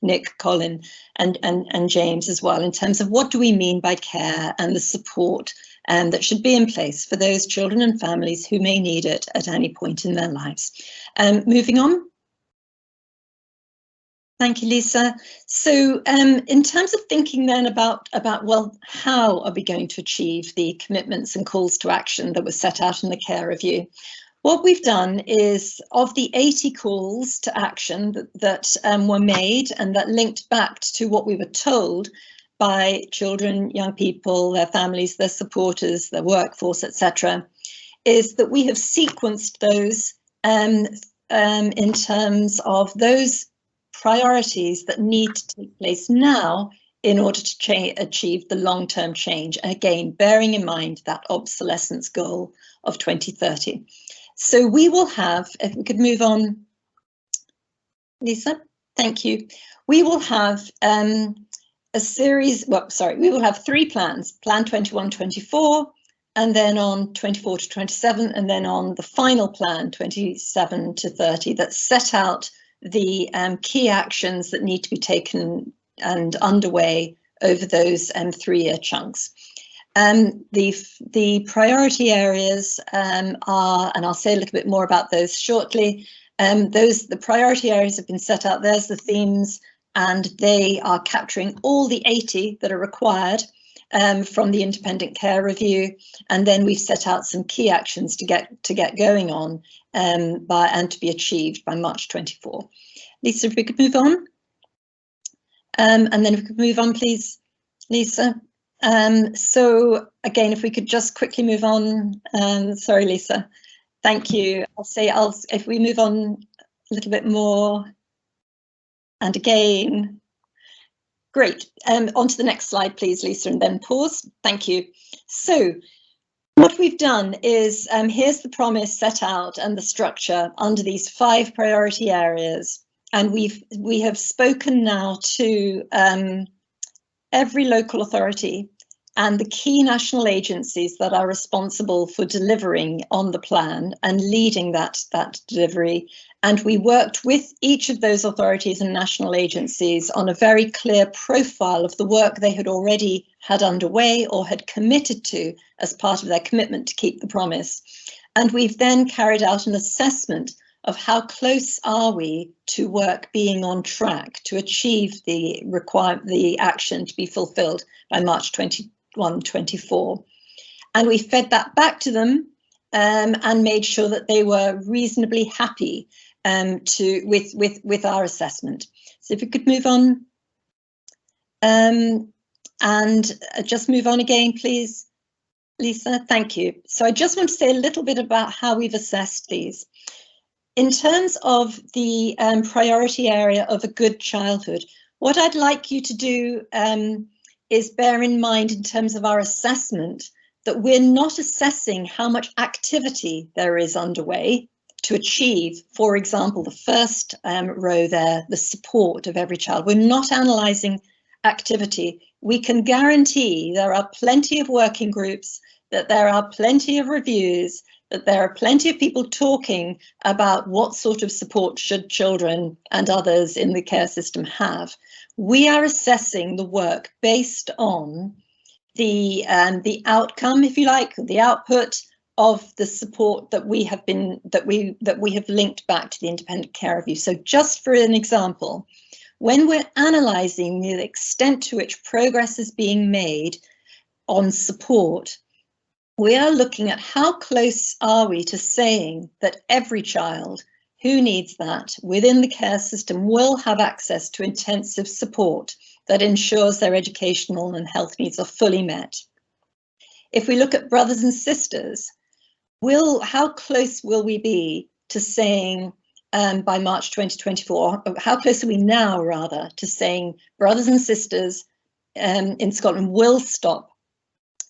E: Nick, Colin and James as well, in terms of what do we mean by care and the support that should be in place for those children and families who may need it at any point in their lives. Moving on. Thank you, Lisa. So in terms of thinking then about, well, how are we going to achieve the commitments and calls to action that were set out in the care review? What we've done is, of the 80 calls to action that were made and that linked back to what we were told by children, young people, their families, their supporters, their workforce, etc., is that we have sequenced those in terms of those priorities that need to take place now in order to achieve the long-term change. Again, bearing in mind that obsolescence goal of 2030. So we will have, if we could move on, Lisa, thank you. We will have a series, we will have 3 plans, Plan 21-24, and then on 24 to 27, and then on the final plan, 27 to 30, that set out the key actions that need to be taken and underway over those 3-year chunks. The priority areas are, and I'll say a little bit more about those shortly. The priority areas have been set out. There's the themes, and they are capturing all the 80 that are required from the independent care review. And then we've set out some key actions to get going on and to be achieved by March 24. Lisa, if we could move on. And then if we could move on, please, Lisa. So again, if we could just quickly move on. Sorry, Lisa. Thank you. If we move on a little bit more. And again, great. On to the next slide, please, Lisa, and then pause. Thank you. So what we've done is, here's the promise set out and the structure under these 5 priority areas. And we have spoken now to every local authority and the key national agencies that are responsible for delivering on the plan and leading that delivery. And we worked with each of those authorities and national agencies on a very clear profile of the work they had already had underway or had committed to as part of their commitment to keep the promise. And we've then carried out an assessment of how close are we to work being on track to achieve the action to be fulfilled by March 21-24. And we fed that back to them and made sure that they were reasonably happy with our assessment. So if we could move on and just move on again, please, Lisa. Thank you. So I just want to say a little bit about how we've assessed these. In terms of the priority area of a good childhood, What I'd like you to do is bear in mind in terms of our assessment that we're not assessing how much activity there is underway to achieve, for example, the first row there, the support of every child. We're not analysing activity. We can guarantee there are plenty of working groups, that there are plenty of reviews, that there are plenty of people talking about what sort of support should children and others in the care system have. We are assessing the work based on the outcome, if you like, the output of the support that we have linked back to the independent care review. So just for an example, when we're analysing the extent to which progress is being made on support, we are looking at how close are we to saying that every child who needs that within the care system will have access to intensive support that ensures their educational and health needs are fully met. If we look at brothers and sisters, how close will we be to saying by March 2024, how close are we now rather to saying brothers and sisters in Scotland will stop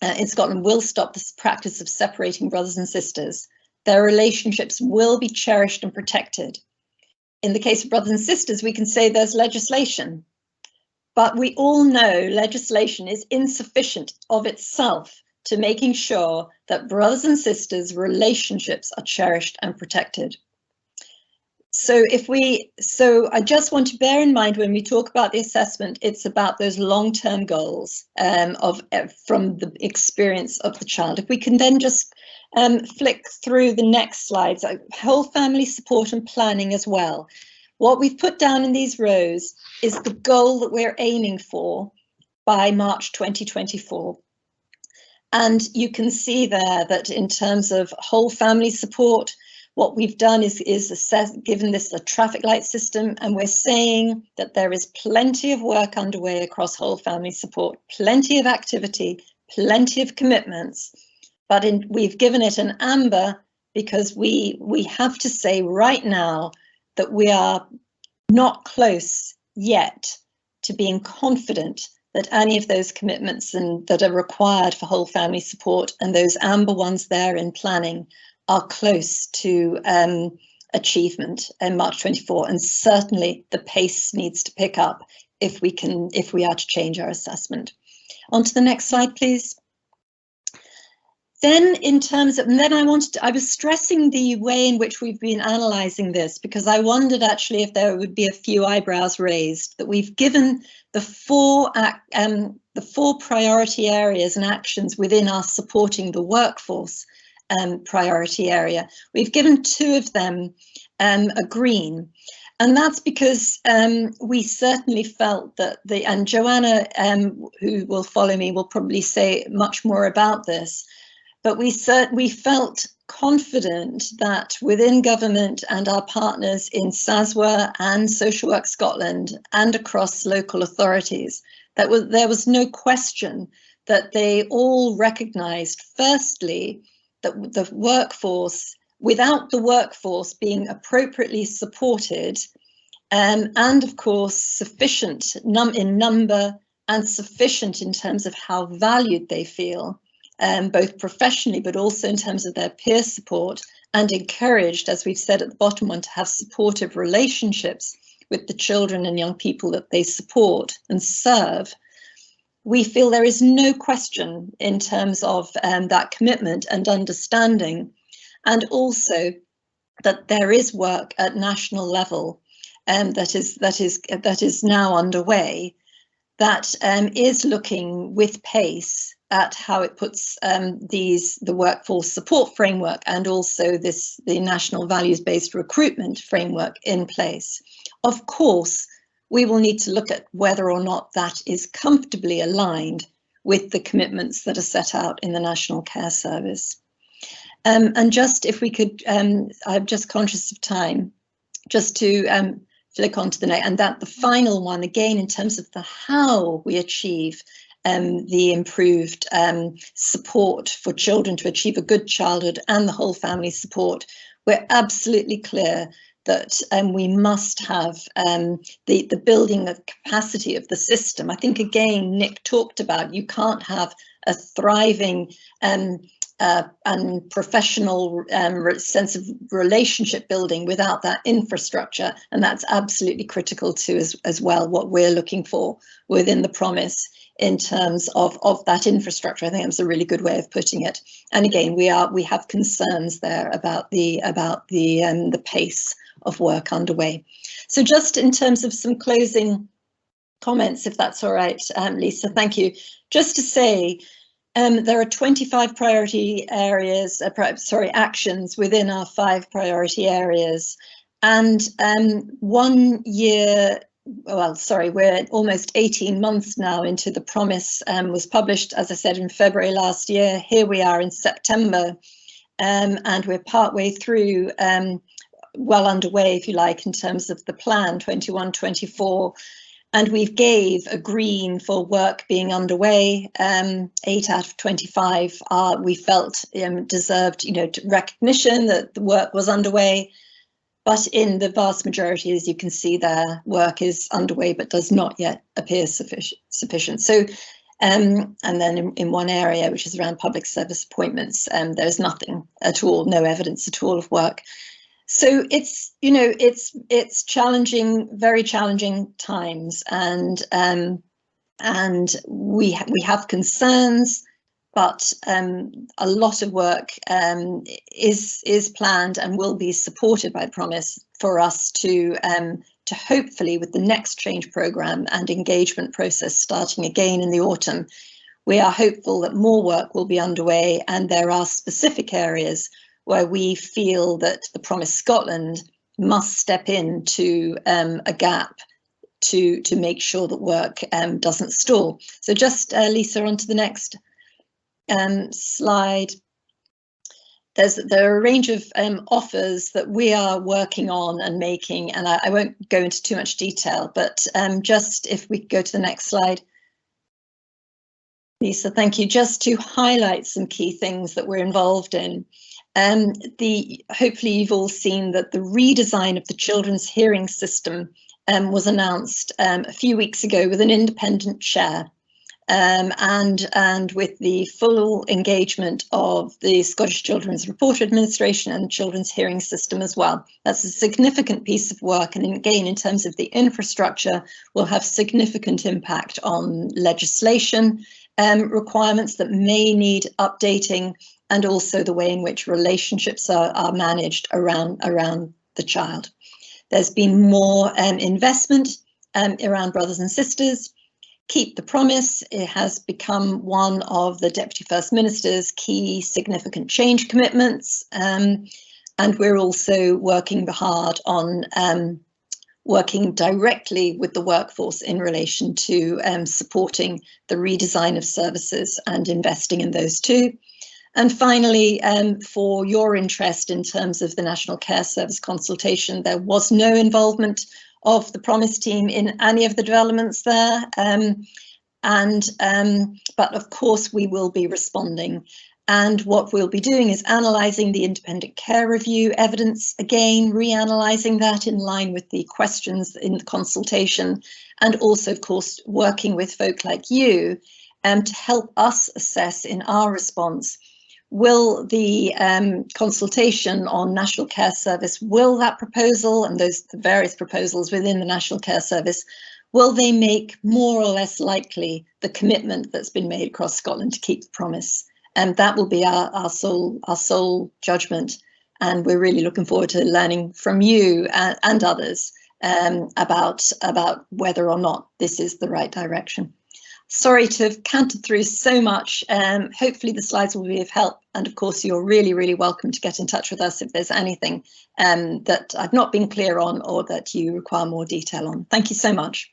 E: this practice of separating brothers and sisters. Their relationships will be cherished and protected. In the case of brothers and sisters, we can say there's legislation, but we all know legislation is insufficient of itself to making sure that brothers and sisters' relationships are cherished and protected. So I just want to bear in mind when we talk about the assessment, it's about those long-term goals from the experience of the child. If we can then just flick through the next slides, whole family support and planning as well. What we've put down in these rows is the goal that we're aiming for by March 2024. And you can see there that in terms of whole family support, what we've done is given this a traffic light system, and we're saying that there is plenty of work underway across whole family support, plenty of activity, plenty of commitments, but we've given it an amber because we have to say right now that we are not close yet to being confident that any of those commitments that are required for whole family support and those amber ones there in planning are close to achievement in March 24, and certainly the pace needs to pick up if we are to change our assessment. On to the next slide, please. Then in terms of, I was stressing the way in which we've been analysing this because I wondered actually if there would be a few eyebrows raised, that we've given the four priority areas and actions within our supporting the workforce priority area. We've given two of them a green, and that's because we certainly felt that and Joanna, who will follow me, will probably say much more about this, but we felt confident that within government and our partners in SASW and Social Work Scotland and across local authorities, that there was no question that they all recognised, firstly, that the workforce, without the workforce being appropriately supported and of course sufficient in number and sufficient in terms of how valued they feel, both professionally but also in terms of their peer support, and encouraged, as we've said at the bottom one, to have supportive relationships with the children and young people that they support and serve. We feel there is no question in terms of that commitment and understanding, and also that there is work at national level that is now underway, that is looking with pace at how it puts the workforce support framework and also the national values-based recruitment framework in place. Of course, we will need to look at whether or not that is comfortably aligned with the commitments that are set out in the National Care Service. And just if we could, I'm just conscious of time, just to flick on to the next, and that the final one, again, in terms of the how we achieve the improved support for children to achieve a good childhood and the whole family support, we're absolutely clear that we must have the building of capacity of the system. I think, again, Nick talked about you can't have a thriving and professional sense of relationship building without that infrastructure, and that's absolutely critical to as well what we're looking for within the promise in terms of that infrastructure. I think that's a really good way of putting it. And again, we have concerns there about the pace of work underway. So just in terms of some closing comments, if that's all right, Lisa, thank you. Just to say, there are 25 priority areas, actions within our 5 priority areas, and 1 year. We're almost 18 months now into the promise. Was published, as I said, in February last year. Here we are in September, and we're partway through, well underway, if you like, in terms of the plan 21-24. And we've gave a green for work being underway. 8 out of 25 we felt deserved, recognition that the work was underway. But in the vast majority, as you can see there, work is underway but does not yet appear sufficient. So, and then in one area, which is around public service appointments, there's nothing at all, no evidence at all of work. So it's challenging, very challenging times, and we have concerns. But a lot of work is planned and will be supported by Promise for us to hopefully, with the next change programme and engagement process starting again in the autumn, we are hopeful that more work will be underway, and there are specific areas where we feel that the Promise Scotland must step into a gap to make sure that work doesn't stall. So just Lisa, on to the next slide. There are a range of offers that we are working on and making, and I won't go into too much detail, but just if we go to the next slide. Lisa, thank you. Just to highlight some key things that we're involved in. Hopefully you've all seen that the redesign of the children's hearing system was announced a few weeks ago with an independent chair. And with the full engagement of the Scottish Children's Reporter Administration and Children's Hearing System as well. That's a significant piece of work, and again, in terms of the infrastructure, will have significant impact on legislation requirements that may need updating, and also the way in which relationships are managed around the child. There's been more investment around brothers and sisters. Keep the Promise. It has become one of the Deputy First Minister's key significant change commitments, and we're also working hard on working directly with the workforce in relation to supporting the redesign of services and investing in those too. And finally, for your interest in terms of the National Care Service consultation, there was no involvement of the Promise team in any of the developments there. But of course we will be responding. And what we'll be doing is analysing the independent care review evidence, again, reanalyzing that in line with the questions in the consultation, and also, of course, working with folk like you to help us assess in our response. Will the consultation on National Care Service, will that proposal and the various proposals within the National Care Service, will they make more or less likely the commitment that's been made across Scotland to keep the promise? And that will be our sole judgment. And we're really looking forward to learning from you and others about whether or not this is the right direction. Sorry to have cantered through so much. Hopefully the slides will be of help. And of course, you're really, really welcome to get in touch with us if there's anything that I've not been clear on or that you require more detail on. Thank you so much.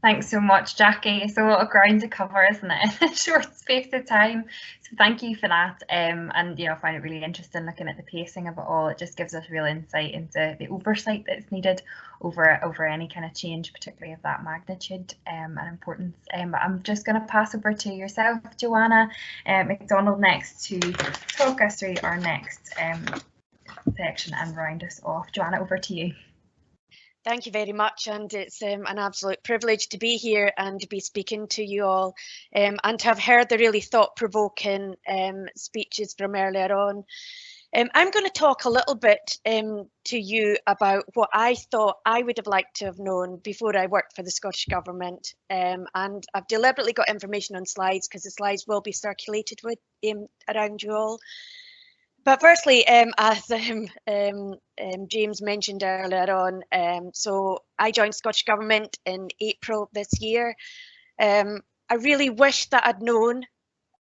A: Thanks so much, Jackie. It's a lot of ground to cover, isn't it, in a short space of time? So thank you for that. And I find it really interesting looking at the pacing of it all. It just gives us real insight into the oversight that's needed over any kind of change, particularly of that magnitude and importance. But I'm just going to pass over to yourself, Joanna McDonald, next to talk us through our next section and round us off. Joanna, over to you.
F: Thank you very much, and it's an absolute privilege to be here and to be speaking to you all, and to have heard the really thought-provoking speeches from earlier on. I'm going to talk a little bit to you about what I thought I would have liked to have known before I worked for the Scottish Government, and I've deliberately got information on slides because the slides will be circulated with around you all. But firstly, as James mentioned earlier on, so I joined Scottish Government in April this year. I really wish that I'd known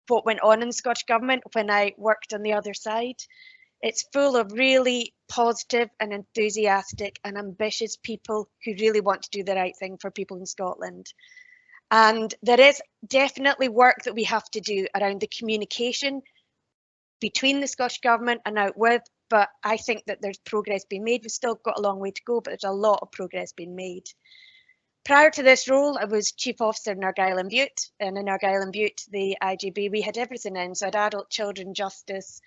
F: what went on in Scottish Government when I worked on the other side. It's full of really positive and enthusiastic and ambitious people who really want to do the right thing for people in Scotland. And there is definitely work that we have to do around the communication between the Scottish Government and out with, but I think that there's progress being made. We've still got a long way to go, but there's a lot of progress being made. Prior to this role, I was Chief Officer in Argyll and Bute, and in Argyll and Bute, the IGB, we had everything in, so I had adult, children, justice,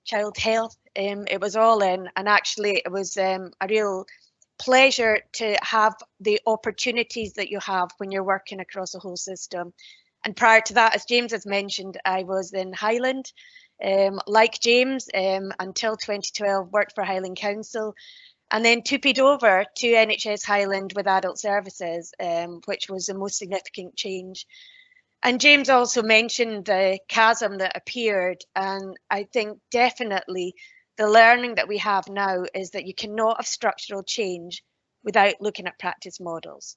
F: child health, it was all in, and actually it was a real pleasure to have the opportunities that you have when you're working across the whole system. And prior to that, as James has mentioned, I was in Highland, like James, until 2012, worked for Highland Council, and then tupied over to NHS Highland with adult services, which was the most significant change. And James also mentioned the chasm that appeared, and I think definitely the learning that we have now is that you cannot have structural change without looking at practice models.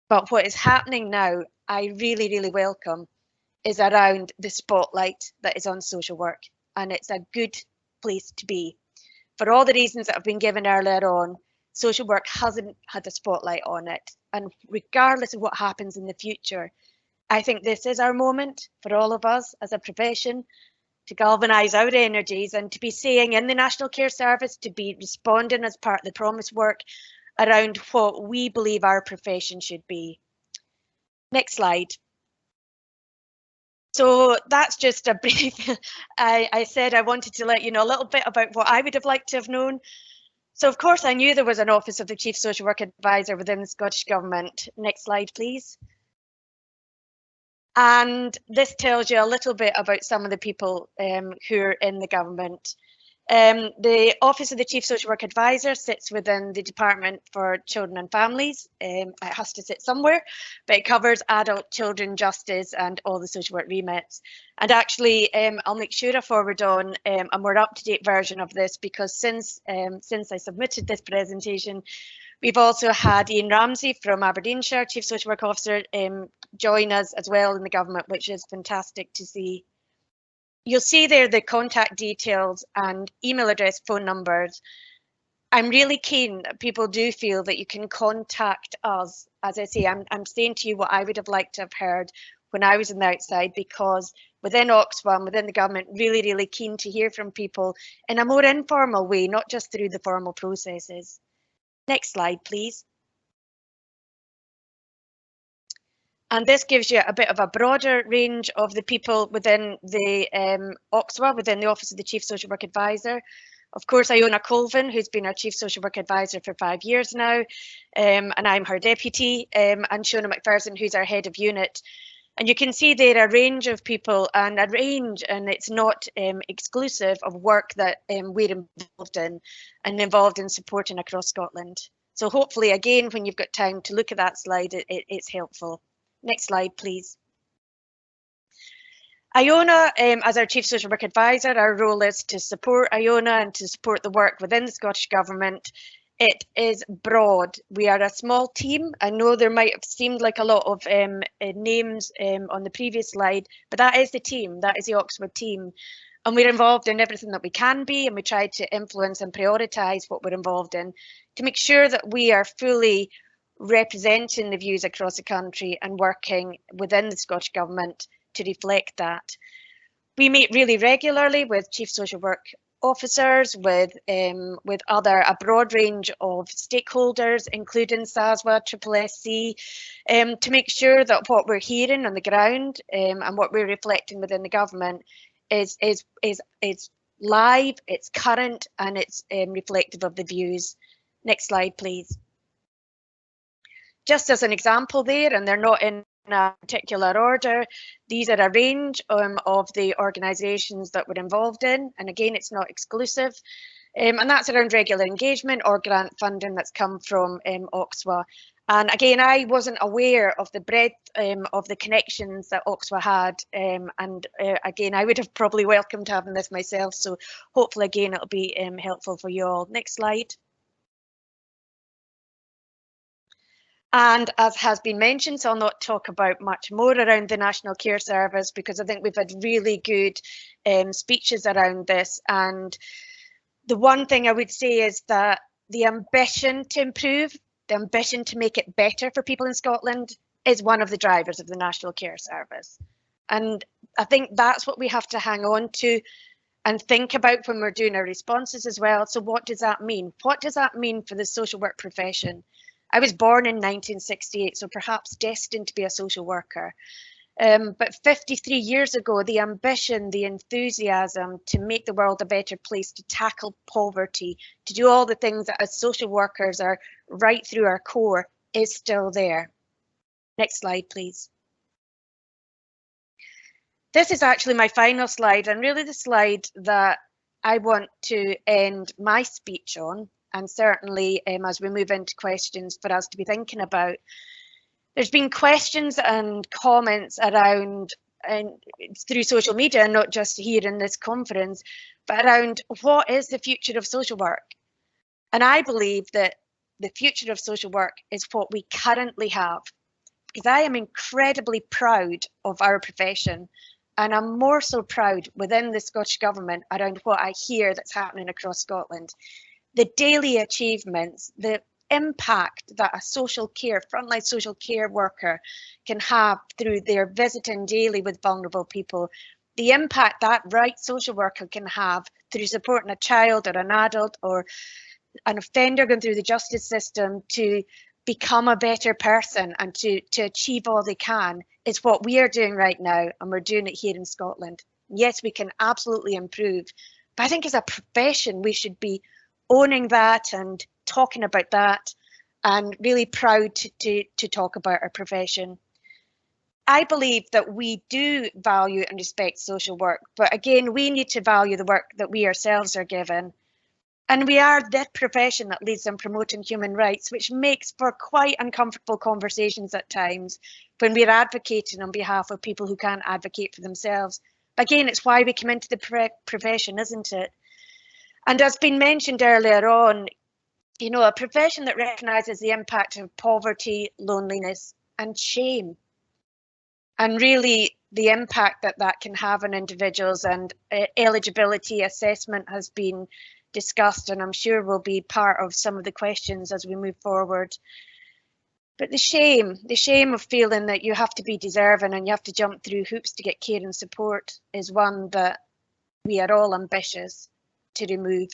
F: But what is happening now, I really, really welcome, is around the spotlight that is on social work, and it's a good place to be. For all the reasons that have been given earlier on, social work hasn't had a spotlight on it, and regardless of what happens in the future, I think this is our moment for all of us as a profession to galvanise our energies and to be saying in the National Care Service, to be responding as part of the promise work around what we believe our profession should be. Next slide. So that's just a brief, I said I wanted to let you know a little bit about what I would have liked to have known. So of course I knew there was an Office of the Chief Social Work Advisor within the Scottish Government. Next slide, please. And this tells you a little bit about some of the people who are in the government. The Office of the Chief Social Work Advisor sits within the Department for Children and Families. It has to sit somewhere, but it covers adult, children, justice and all the social work remits. And actually, I'll make sure I forward on a more up-to-date version of this, because since I submitted this presentation, we've also had Ian Ramsey from Aberdeenshire, Chief Social Work Officer, join us as well in the government, which is fantastic to see. You'll see there the contact details and email address, phone numbers. I'm really keen that people do feel that you can contact us. As I say, I'm saying to you what I would have liked to have heard when I was on the outside, because within Oxfam, within the government, really, really keen to hear from people in a more informal way, not just through the formal processes. Next slide, please. And this gives you a bit of a broader range of the people within the OXWA, within the Office of the Chief Social Work Advisor. Of course, Iona Colvin, who's been our Chief Social Work Advisor for 5 years now, and I'm her deputy, and Shona McPherson, who's our Head of Unit. And you can see there a range of people, and a range, and it's not exclusive, of work that we're involved in and involved in supporting across Scotland. So hopefully, again, when you've got time to look at that slide, it's helpful. Next slide, please. Iona, as our Chief Social Work Advisor, our role is to support Iona and to support the work within the Scottish Government. It is broad. We are a small team. I know there might have seemed like a lot of names on the previous slide, but that is the team. That is the Oxford team. And we're involved in everything that we can be, and we try to influence and prioritise what we're involved in to make sure that we are fully representing the views across the country and working within the Scottish Government to reflect that. We meet really regularly with Chief Social Work Officers, with a broad range of stakeholders, including SASW, SSC, to make sure that what we're hearing on the ground and what we're reflecting within the government is live, it's current, and it's reflective of the views. Next slide, please. Just as an example there, and they're not in a particular order, these are a range of the organisations that we're involved in, and again, it's not exclusive. And that's around regular engagement or grant funding that's come from OXWA. And again, I wasn't aware of the breadth of the connections that OXWA had. Again, I would have probably welcomed having this myself. So hopefully, again, it'll be helpful for you all. Next slide. And as has been mentioned, so I'll not talk about much more around the National Care Service, because I think we've had really good speeches around this. And the one thing I would say is that the ambition to improve, the ambition to make it better for people in Scotland is one of the drivers of the National Care Service. And I think that's what we have to hang on to and think about when we're doing our responses as well. So what does that mean? What does that mean for the social work profession? I was born in 1968, so perhaps destined to be a social worker. But 53 years ago, the ambition, the enthusiasm to make the world a better place, to tackle poverty, to do all the things that as social workers are right through our core is still there. Next slide, please. This is actually my final slide, and really the slide that I want to end my speech on, and certainly as we move into questions for us to be thinking about. There's been questions and comments around, and it's through social media, not just here in this conference, but around what is the future of social work? And I believe that the future of social work is what we currently have, because I am incredibly proud of our profession, and I'm more so proud within the Scottish Government around what I hear that's happening across Scotland. The daily achievements, the impact that a social care, frontline social care worker can have through their visiting daily with vulnerable people, the impact that right social worker can have through supporting a child or an adult or an offender going through the justice system to become a better person and to achieve all they can is what we are doing right now, and we're doing it here in Scotland. Yes, we can absolutely improve, but I think as a profession we should be owning that and talking about that, and really proud to talk about our profession. I believe that we do value and respect social work, but again, we need to value the work that we ourselves are given. And we are the profession that leads in promoting human rights, which makes for quite uncomfortable conversations at times when we're advocating on behalf of people who can't advocate for themselves. But again, it's why we come into the profession, isn't it? And as been mentioned earlier on, you know, a profession that recognises the impact of poverty, loneliness and shame, and really the impact that that can have on individuals. And eligibility assessment has been discussed, and I'm sure will be part of some of the questions as we move forward. But the shame of feeling that you have to be deserving and you have to jump through hoops to get care and support is one that we are all ambitious to remove.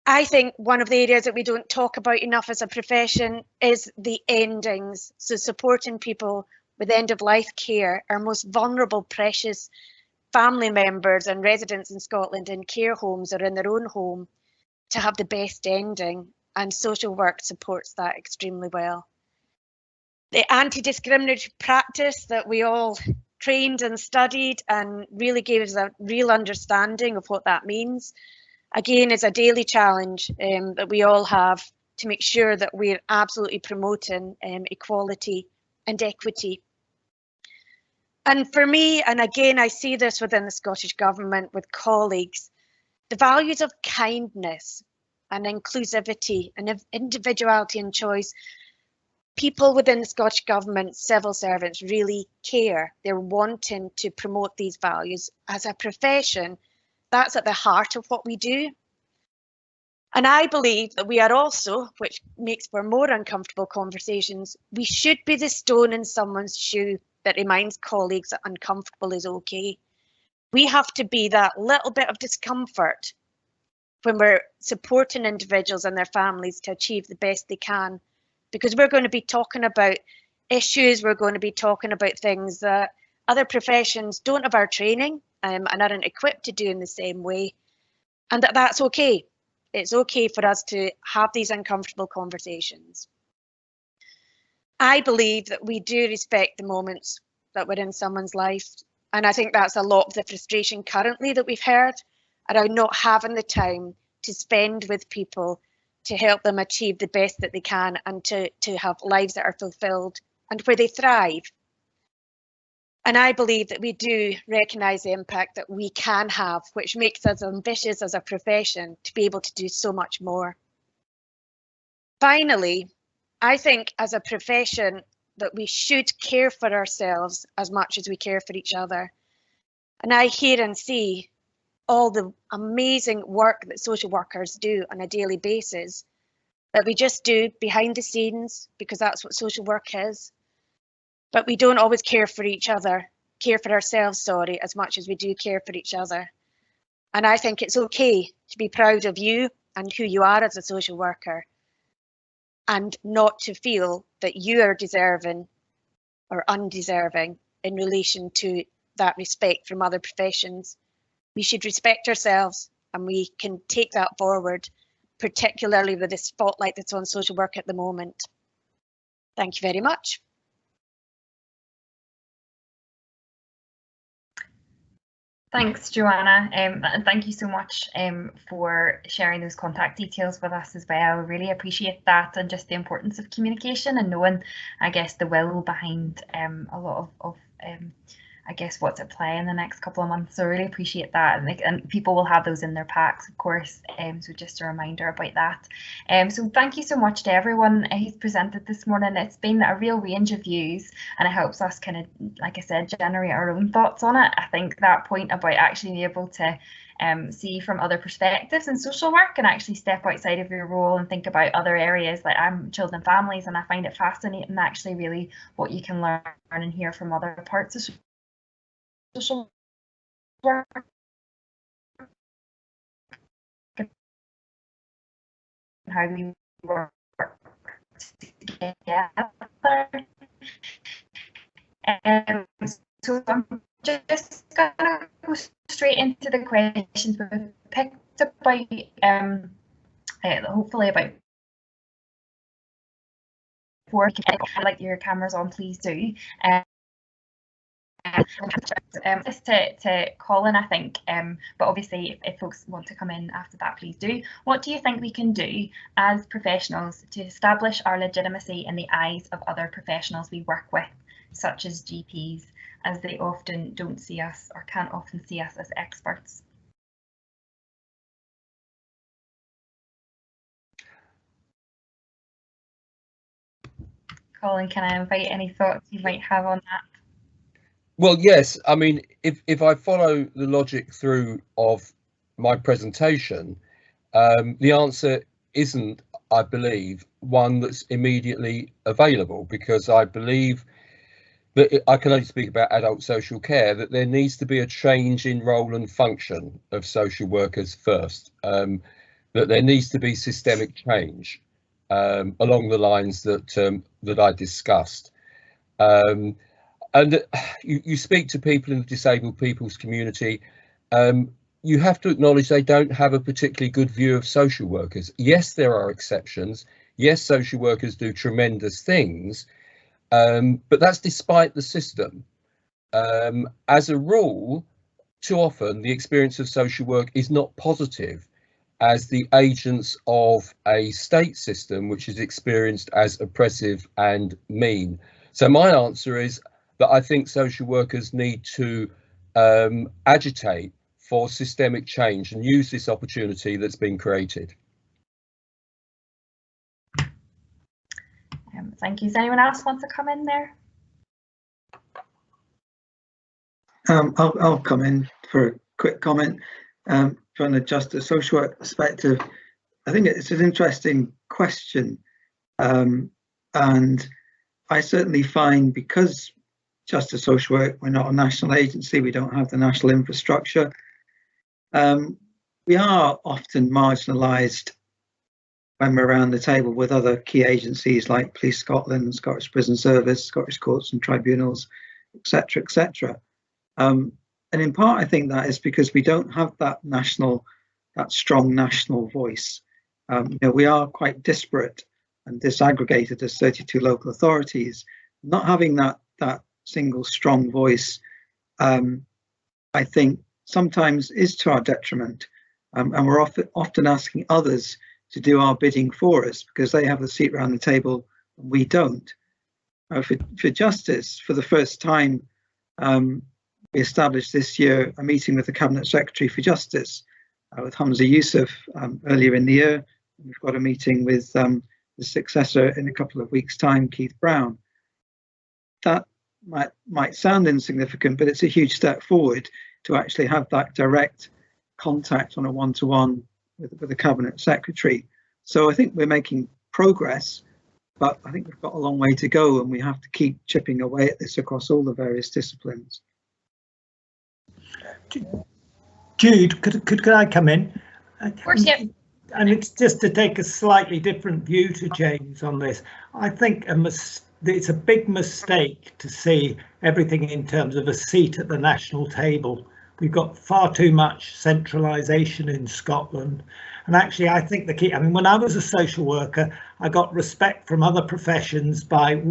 F: I think one of the areas that we don't talk about enough as a profession is the endings. So supporting people with end of life care, our most vulnerable, precious family members and residents in Scotland in care homes or in their own home, to have the best ending, and social work supports that extremely well. The anti-discriminatory practice that we all trained and studied and really gave us a real understanding of what that means, again, is a daily challenge that we all have to make sure that we're absolutely promoting equality and equity. And for me, and again, I see this within the Scottish Government with colleagues, the values of kindness and inclusivity and individuality and choice, people within the Scottish Government, civil servants really care. They're wanting to promote these values. As a profession, that's at the heart of what we do. And I believe that we are also, which makes for more uncomfortable conversations, we should be the stone in someone's shoe that reminds colleagues that uncomfortable is okay. We have to be that little bit of discomfort when we're supporting individuals and their families to achieve the best they can, because we're going to be talking about issues, we're going to be talking about things that other professions don't have our training, and aren't equipped to do in the same way, and that's okay. It's okay for us to have these uncomfortable conversations. I believe that we do respect the moments that we're in someone's life, and I think that's a lot of the frustration currently that we've heard around not having the time to spend with people to help them achieve the best that they can and to have lives that are fulfilled and where they thrive. And I believe that we do recognise the impact that we can have, which makes us ambitious as a profession to be able to do so much more. Finally, I think as a profession that we should care for ourselves as much as we care for each other. And I hear and see all the amazing work that social workers do on a daily basis, that we just do behind the scenes, because that's what social work is. But we don't always care for each other, care for ourselves, sorry, as much as we do care for each other. And I think it's okay to be proud of you and who you are as a social worker, and not to feel that you are deserving or undeserving in relation to that respect from other professions. We should respect ourselves, and we can take that forward, particularly with the spotlight that's on social work at the moment. Thank you very much.
A: Thanks, Joanna, and thank you so much for sharing those contact details with us as well. I really appreciate that, and just the importance of communication and knowing, I guess, the will behind a lot of I guess, what's at play in the next couple of months. So I really appreciate that, and people will have those in their packs, of course. So just a reminder about that. So thank you so much to everyone who's presented this morning. It's been a real range of views, and it helps us kind of, like I said, generate our own thoughts on it. I think that point about actually being able to see from other perspectives in social work and actually step outside of your role and think about other areas. Like, I'm children and families, and I find it fascinating actually really what you can learn and hear from other parts of social work and how we work together. So I'm just gonna go straight into the questions we've picked up by hopefully about 4. If you'd like your cameras on, please do. Just to Colin, I think, but obviously if folks want to come in after that, please do. What do you think we can do as professionals to establish our legitimacy in the eyes of other professionals we work with, such as GPs, as they often don't see us or can't often see us as experts? Colin, can I invite any thoughts you might have on that?
C: Well, yes. I mean, if I follow the logic through of my presentation, the answer isn't, I believe, one that's immediately available, because I believe that I can only speak about adult social care, that there needs to be a change in role and function of social workers first, that there needs to be systemic change along the lines that that I discussed. And you speak to people in the disabled people's community, you have to acknowledge they don't have a particularly good view of social workers. Yes, there are exceptions. Yes, social workers do tremendous things, but that's despite the system. As a rule, too often the experience of social work is not positive as the agents of a state system which is experienced as oppressive and mean. So my answer is that I think social workers need to agitate for systemic change and use this opportunity that's been created.
A: Thank you. Does anyone else want to come in there?
D: I'll come in for a quick comment. From the justice social work perspective, I think it's an interesting question, and I certainly find, because justice social work, we're not a national agency, we don't have the national infrastructure, we are often marginalised when we're around the table with other key agencies like Police Scotland, Scottish Prison Service, Scottish Courts and Tribunals, etc., etc. And in part, I think that is because we don't have that strong national voice. We are quite disparate and disaggregated as 32 local authorities. Not having that single strong voice, I think sometimes is to our detriment. And we're often asking others to do our bidding for us because they have a seat around the table and we don't. For justice, for the first time, we established this year a meeting with the Cabinet Secretary for Justice, with Hamza Yusuf earlier in the year. We've got a meeting with the successor in a couple of weeks' time, Keith Brown. That might sound insignificant, but it's a huge step forward to actually have that direct contact on a one-to-one with the Cabinet Secretary. So I think we're making progress, but I think we've got a long way to go, and we have to keep chipping away at this across all the various disciplines.
B: Jude, could I come in?
A: Of course, yeah.
B: And it's just to take a slightly different view to James on this. I think it's a big mistake to see everything in terms of a seat at the national table. We've got far too much centralisation in Scotland. And actually, I think the key, when I was a social worker, I got respect from other professions by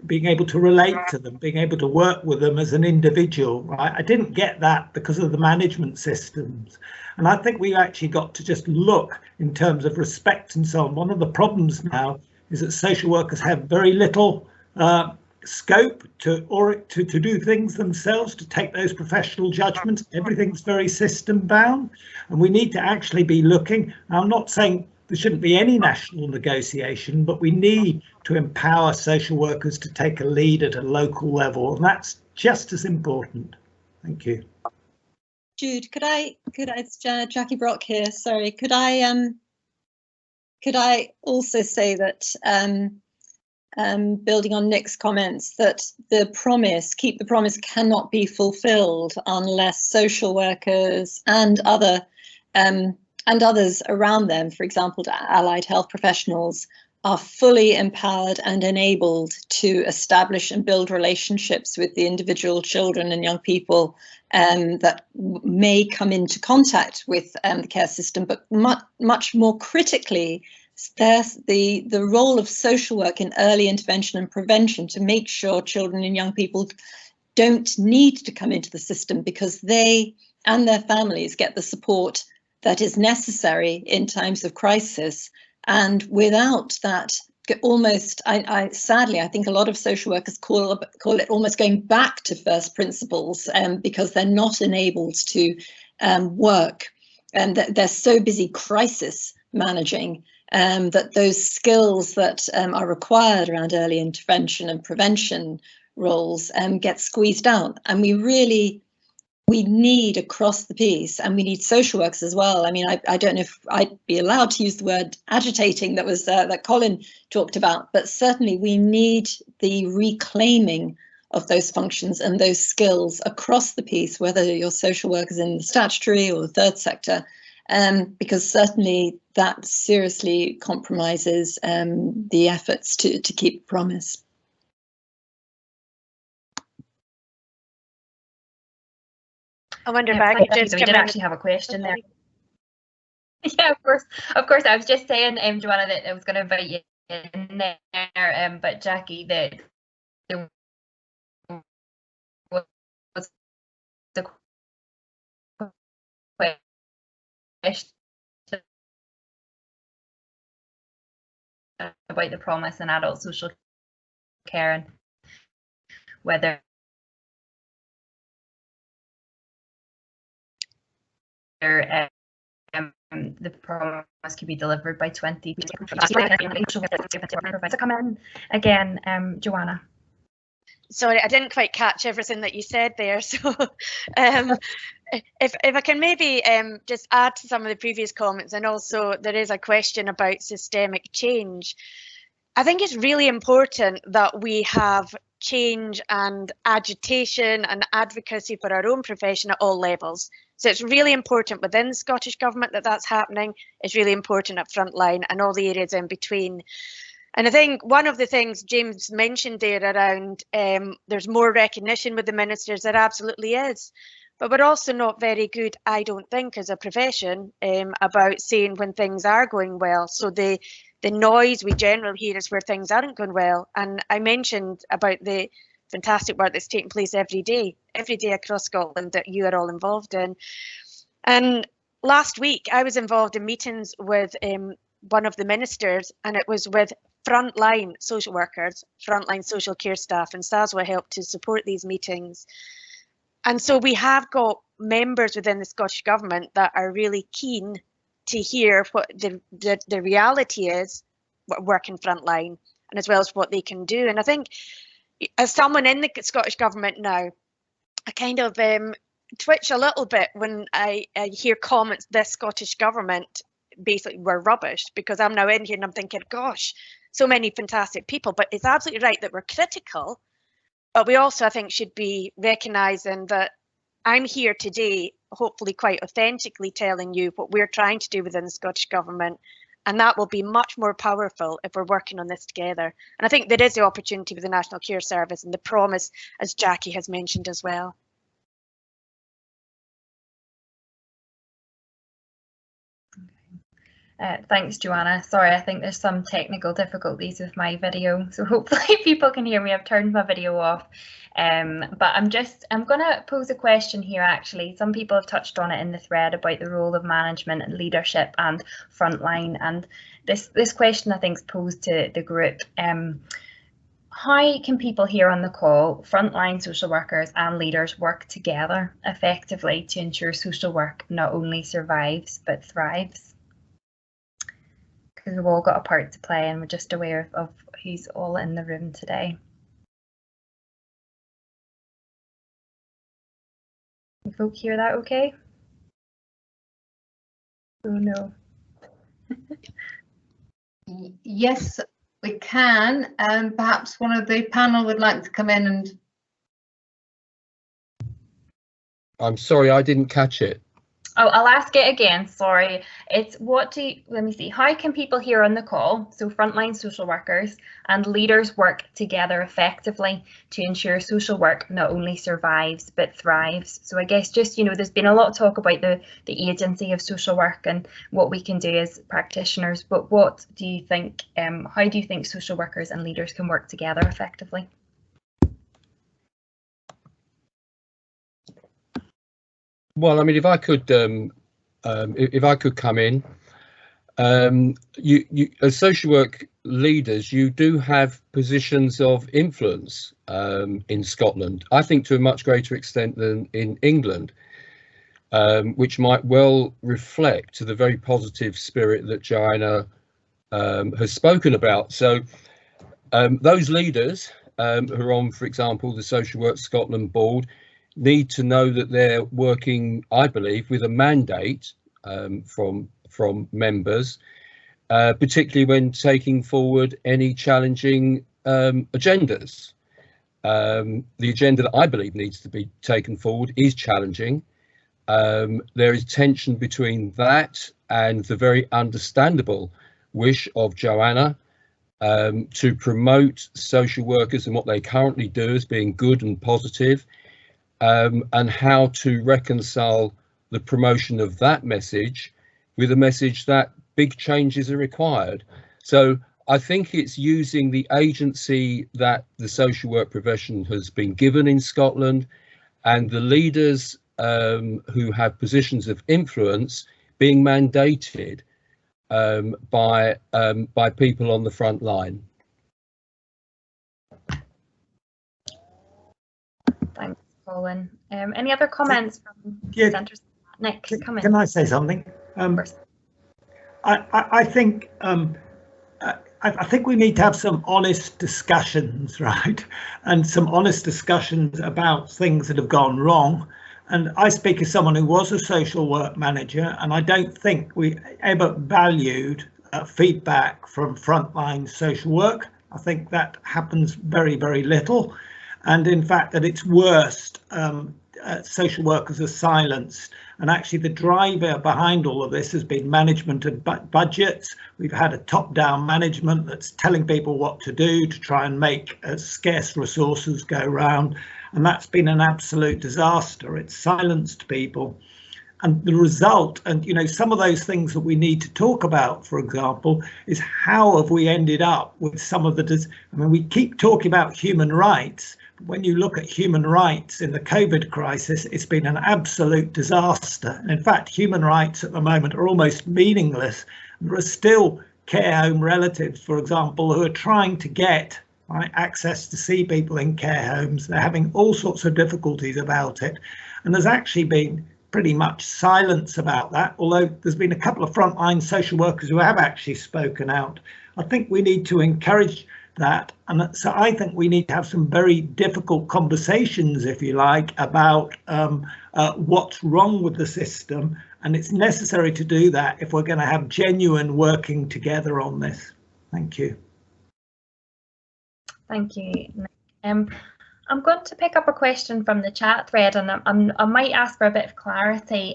B: being able to relate to them, being able to work with them as an individual, right? I didn't get that because of the management systems. And I think we actually got to just look in terms of respect and so on. One of the problems now is that social workers have very little scope to do things themselves, to take those professional judgments. Everything's very system bound, and we need to actually be looking. I'm not saying there shouldn't be any national negotiation, but we need to empower social workers to take a lead at a local level, and that's just as important. Thank you.
E: Jude, could I it's Jackie Brock here, sorry, could I also say that building on Nick's comments, that the promise, keep the promise, cannot be fulfilled unless social workers and others around them, for example, allied health professionals, are fully empowered and enabled to establish and build relationships with the individual children and young people that may come into contact with the care system, but much more critically, the role of social work in early intervention and prevention to make sure children and young people don't need to come into the system because they and their families get the support that is necessary in times of crisis. And without that, almost, sadly, I think a lot of social workers call it almost going back to first principles, because they're not enabled to work, and they're so busy crisis managing that those skills that are required around early intervention and prevention roles get squeezed out. And we need across the piece, and we need social workers as well. I mean, I don't know if I'd be allowed to use the word agitating that Colin talked about, but certainly we need the reclaiming of those functions and those skills across the piece, whether you're social workers in the statutory or the third sector, because certainly that seriously compromises the efforts to keep promise.
F: I wonder if
A: Yeah,
F: I could just
A: we did actually have a question there. Yeah, of course. I was just saying, Joanna, that I was going to invite you in there, but Jackie, that there was the question about the promise in adult social care and whether the promise could be delivered by 20. Come in again, Joanna.
F: Sorry, I didn't quite catch everything that you said there. So if I can maybe just add to some of the previous comments, and also there is a question about systemic change. I think it's really important that we have change and agitation and advocacy for our own profession at all levels. So it's really important within the Scottish Government that that's happening. It's really important at frontline and all the areas in between. And I think one of the things James mentioned there around there's more recognition with the ministers, there absolutely is. but we're also not very good, I don't think, as a profession, about saying when things are going well. So the noise we generally hear is where things aren't going well. And I mentioned about the fantastic work that's taking place every day across Scotland that you are all involved in. And last week I was involved in meetings with one of the ministers, and it was with frontline social workers, frontline social care staff, and SASW helped to support these meetings. And so we have got members within the Scottish Government that are really keen to hear what the reality is, working frontline, and as well as what they can do. And I think as someone in the Scottish Government now, I kind of twitch a little bit when I hear comments, this Scottish Government basically were rubbish, because I'm now in here and I'm thinking, gosh, so many fantastic people. But it's absolutely right that we're critical, but we also, I think, should be recognising that I'm here today, hopefully quite authentically telling you what we're trying to do within the Scottish Government, and that will be much more powerful if we're working on this together. And I think there is the opportunity with the National Care Service and the promise, as Jackie has mentioned as well.
A: Thanks, Joanna. Sorry, I think there's some technical difficulties with my video, so hopefully people can hear me. I've turned my video off, but I'm going to pose a question here. Actually, some people have touched on it in the thread about the role of management and leadership and frontline, and this question I think is posed to the group. How can people here on the call, frontline social workers and leaders, work together effectively to ensure social work not only survives but thrives? Because we've all got a part to play, and we're just aware of who's all in the room today. Can folk hear that okay? Oh no.
G: Yes, we can. Perhaps one of the panel would like to come in and...
C: I'm sorry, I didn't catch it.
A: Oh, I'll ask it again, sorry. It's let me see, how can people here on the call, so frontline social workers and leaders, work together effectively to ensure social work not only survives but thrives? So I guess just, there's been a lot of talk about the agency of social work and what we can do as practitioners, but what do you think, how do you think social workers and leaders can work together effectively?
C: Well, I mean, if I could come in, you as social work leaders, you do have positions of influence in Scotland. I think to a much greater extent than in England, which might well reflect the very positive spirit that Joanna has spoken about. So those leaders who are on, for example, the Social Work Scotland board, need to know that they're working, I believe, with a mandate from members, particularly when taking forward any challenging agendas. The agenda that I believe needs to be taken forward is challenging. There is tension between that and the very understandable wish of Joanna to promote social workers and what they currently do as being good and positive. And how to reconcile the promotion of that message with a message that big changes are required. So I think it's using the agency that the social work profession has been given in Scotland, and the leaders who have positions of influence being mandated by people on the front line.
A: Thanks, Colin. Any other comments from presenters? Nick, come in.
B: Can I say something? I think I think we need to have some honest discussions, right? And some honest discussions about things that have gone wrong. And I speak as someone who was a social work manager, and I don't think we ever valued feedback from frontline social work. I think that happens very, very little. and in fact at its worst, social workers are silenced. And actually the driver behind all of this has been management of budgets. We've had a top-down management that's telling people what to do to try and make scarce resources go round, and that's been an absolute disaster. It's silenced people. And the result, and you know, some of those things that we need to talk about, for example, is how have we ended up with some of the, I mean, we keep talking about human rights. When you look at human rights in the COVID crisis, it's been an absolute disaster. And in fact, human rights at the moment are almost meaningless. There are still care home relatives, for example, who are trying to get access to see people in care homes. They're having all sorts of difficulties about it. And there's actually been pretty much silence about that, although there's been a couple of frontline social workers who have actually spoken out. I think we need to encourage that, and so I think we need to have some very difficult conversations, if you like, about what's wrong with the system, and it's necessary to do that if we're going to have genuine working together on this. Thank you.
A: Thank you, Nick. I'm going to pick up a question from the chat thread, and I might ask for a bit of clarity.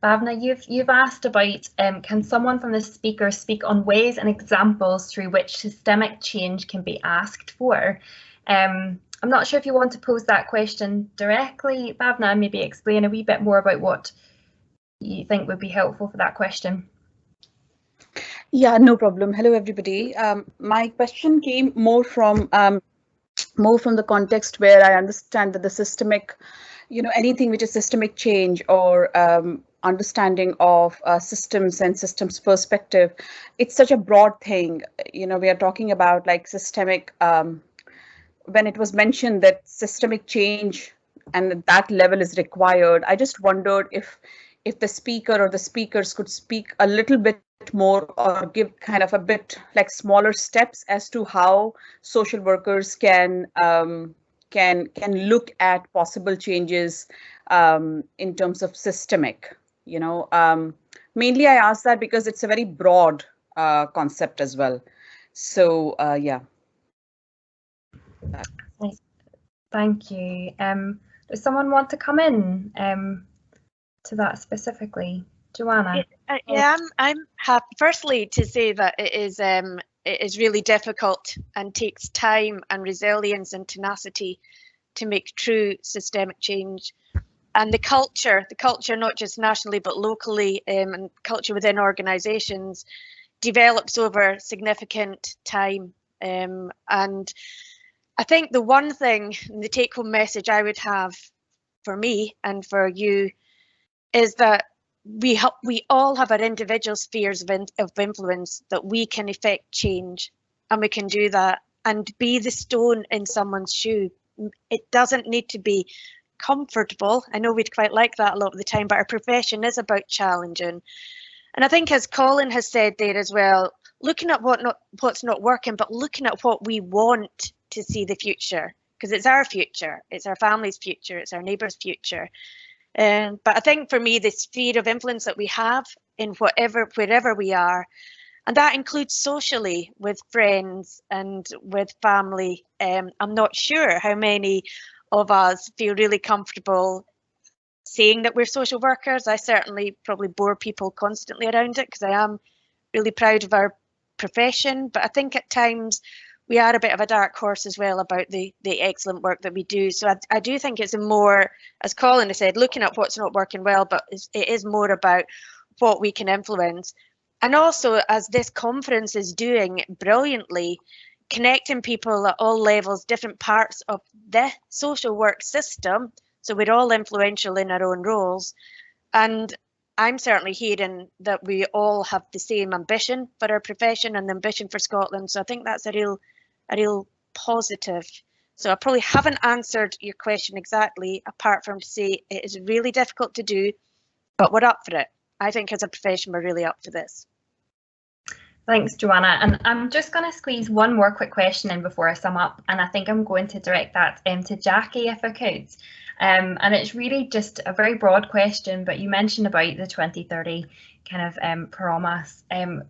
A: Bhavna, you've asked about can someone from the speakers speak on ways and examples through which systemic change can be asked for? I'm not sure if you want to pose that question directly, Bhavna, and maybe explain a wee bit more about what you think would be helpful for that question.
H: Yeah, no problem. Hello, everybody. My question came more from the context where I understand that the systemic, you know, anything which is systemic change or understanding of systems and systems perspective, it's such a broad thing. You know, we are talking about like systemic, when it was mentioned that systemic change and that level is required, I just wondered if the speaker or the speakers could speak a little bit more or give kind of a bit like smaller steps as to how social workers can look at possible changes in terms of systemic, you know. Mainly I ask that because it's a very broad concept as well. So yeah.
A: Thank you. Does someone want to come in to that specifically? Joanna?
F: Yeah, I'm happy firstly to say that it is really difficult and takes time and resilience and tenacity to make true systemic change. And the culture not just nationally but locally, and culture within organisations develops over significant time. And I think the one thing, the take-home message I would have for me and for you is that we all have our individual spheres of influence that we can effect change, and we can do that and be the stone in someone's shoe. It doesn't need to be comfortable. I know we'd quite like that a lot of the time, but our profession is about challenging. And I think, as Colin has said there as well, looking at what's not working, but looking at what we want to see the future, because it's our future, it's our family's future, it's our neighbour's future. But I think for me, the sphere of influence that we have in wherever we are, and that includes socially with friends and with family. I'm not sure how many of us feel really comfortable saying that we're social workers. I certainly probably bore people constantly around it because I am really proud of our profession. But I think at times we are a bit of a dark horse as well about the excellent work that we do. So I do think it's more, as Colin has said, looking at what's not working well, but it is more about what we can influence. And also, as this conference is doing brilliantly, connecting people at all levels, different parts of the social work system. So we're all influential in our own roles. And I'm certainly hearing that we all have the same ambition for our profession and the ambition for Scotland. So I think that's a real positive. So I probably haven't answered your question exactly, apart from to say it is really difficult to do, but we're up for it. I think as a profession, we're really up for this.
A: Thanks, Joanna. And I'm just going to squeeze one more quick question in before I sum up. And I think I'm going to direct that to Jackie, if I could. And it's really just a very broad question, but you mentioned about the 2030 kind of promise.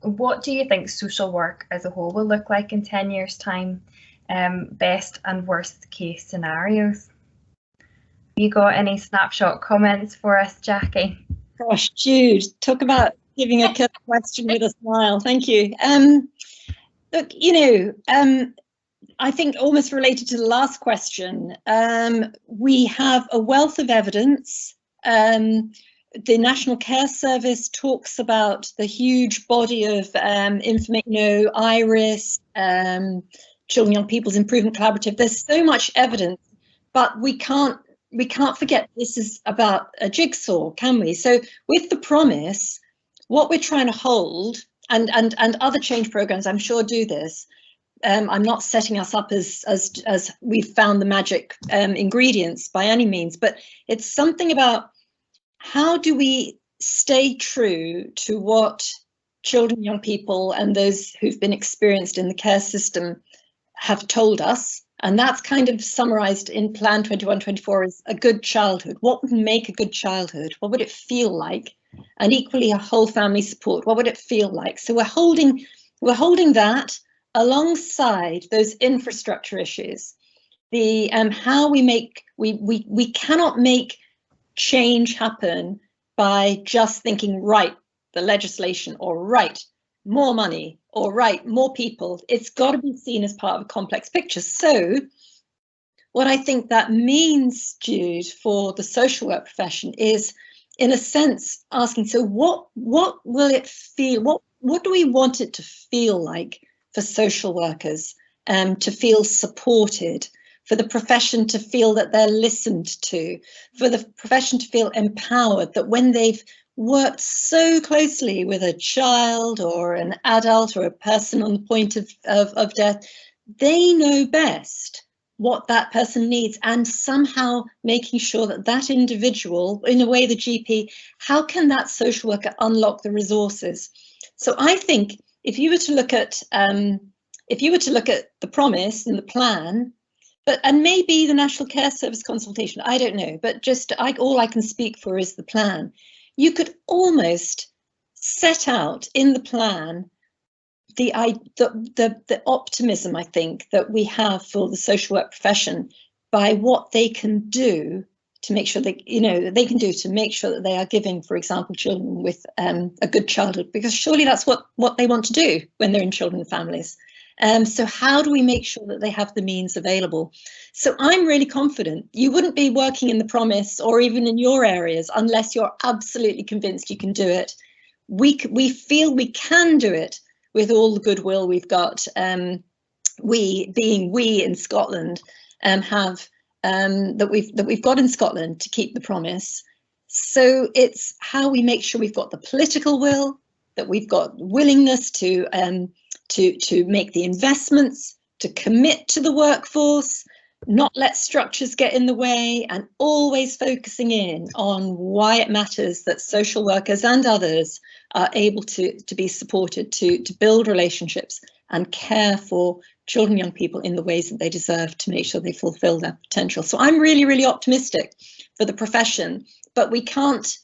A: What do you think social work as a whole will look like in 10 years' time? best and worst case scenarios. You got any snapshot comments for us, Jackie?
E: Gosh, Jude, talk about giving a question with a smile. Thank you. Look, I think almost related to the last question, we have a wealth of evidence. The National Care Service talks about the huge body of information, IRIS, Children, Young People's Improvement Collaborative. There's so much evidence, but we can't forget this is about a jigsaw, can we? So with the promise, what we're trying to hold, and other change programs I'm sure do this, I'm not setting us up as we've found the magic ingredients by any means, but it's something about how do we stay true to what children, young people, and those who've been experienced in the care system have told us. And that's kind of summarized in Plan 21-24 as a good childhood. What would make a good childhood? What would it feel like? And equally, a whole family support. What would it feel like? So we're holding that alongside those infrastructure issues. The how we make we cannot make change happen by just thinking, right, the legislation, or right, more money, or right, more people. It's got to be seen as part of a complex picture. So what I think that means, Jude, for the social work profession is, in a sense, asking, so what will it feel, what do we want it to feel like for social workers to feel supported, for the profession to feel that they're listened to, for the profession to feel empowered, that when they've worked so closely with a child or an adult or a person on the point of death, they know best what that person needs, and somehow making sure that that individual, in a way the GP, how can that social worker unlock the resources? So I think if you were to look at the promise and the plan, and maybe the National Care Service consultation, I don't know, but just all I can speak for is the plan. You could almost set out in the plan the optimism, I think, that we have for the social work profession by what they can do to make sure they make sure that they are giving, for example, children with a good childhood, because surely that's what they want to do when they're in children and families. So how do we make sure that they have the means available? So I'm really confident you wouldn't be working in the promise or even in your areas unless you're absolutely convinced you can do it. We feel we can do it with all the goodwill we've got. We in Scotland have that we've got in Scotland to keep the promise. So it's how we make sure we've got the political will, that we've got willingness to make the investments, to commit to the workforce, not let structures get in the way, and always focusing in on why it matters that social workers and others are able to be supported, to build relationships and care for children, young people in the ways that they deserve to make sure they fulfill their potential. So I'm really, really optimistic for the profession, but we can't,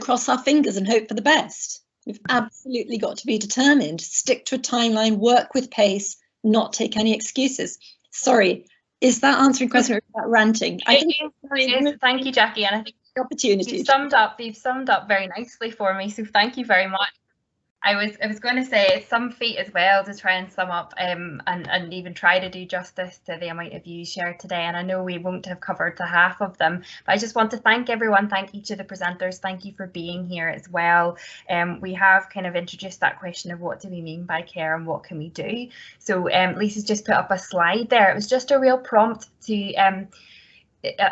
E: cross our fingers and hope for the best. We've absolutely got to be determined, stick to a timeline, work with pace, not take any excuses. Sorry, is that answering question or is that ranting?
A: Thank you, Jackie, and I think
E: opportunity.
A: You've summed up very nicely for me, so thank you very much. I was going to say it's some feat as well to try and sum up and even try to do justice to the amount of views shared today, and I know we won't have covered the half of them, but I just want to thank everyone, thank each of the presenters, thank you for being here as well. We have kind of introduced that question of what do we mean by care and what can we do. So Lisa's just put up a slide there. It was just a real prompt to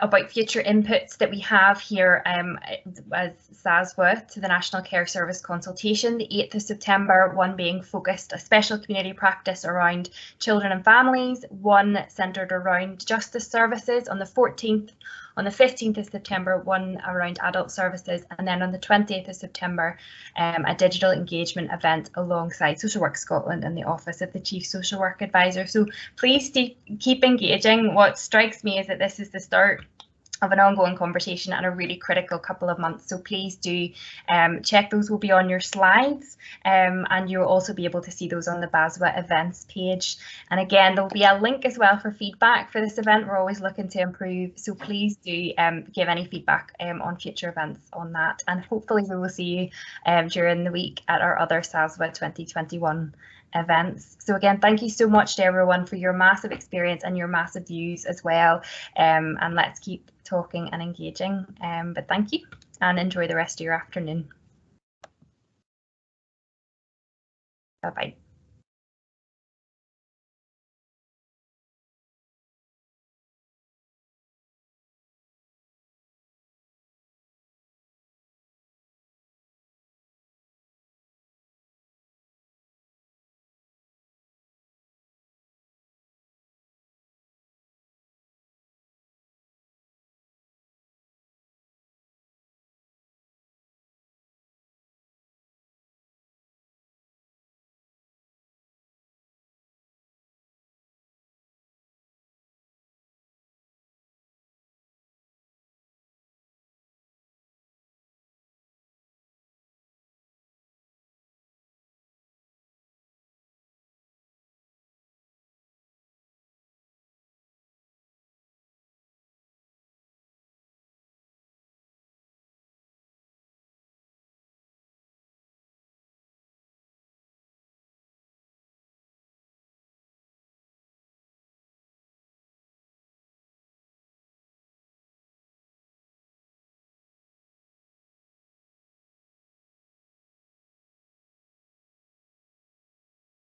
A: about future inputs that we have here as SASW to the National Care Service Consultation, the 8th of September, one being focused, a special community practice around children and families, one centred around justice services on the 14th. On the 15th of September, one around adult services, and then on the 20th of September, a digital engagement event alongside Social Work Scotland and the Office of the Chief Social Work Advisor. So please keep engaging. What strikes me is that this is the start of an ongoing conversation and a really critical couple of months. So please do check, those will be on your slides, and you'll also be able to see those on the BASWA events page. And again, there'll be a link as well for feedback for this event. We're always looking to improve, so please do give any feedback on future events on that. And hopefully we will see you during the week at our other SASW 2021 events. So again, thank you so much to everyone for your massive experience and your massive views as well, and let's keep talking and engaging, but thank you and enjoy the rest of your afternoon. Bye bye.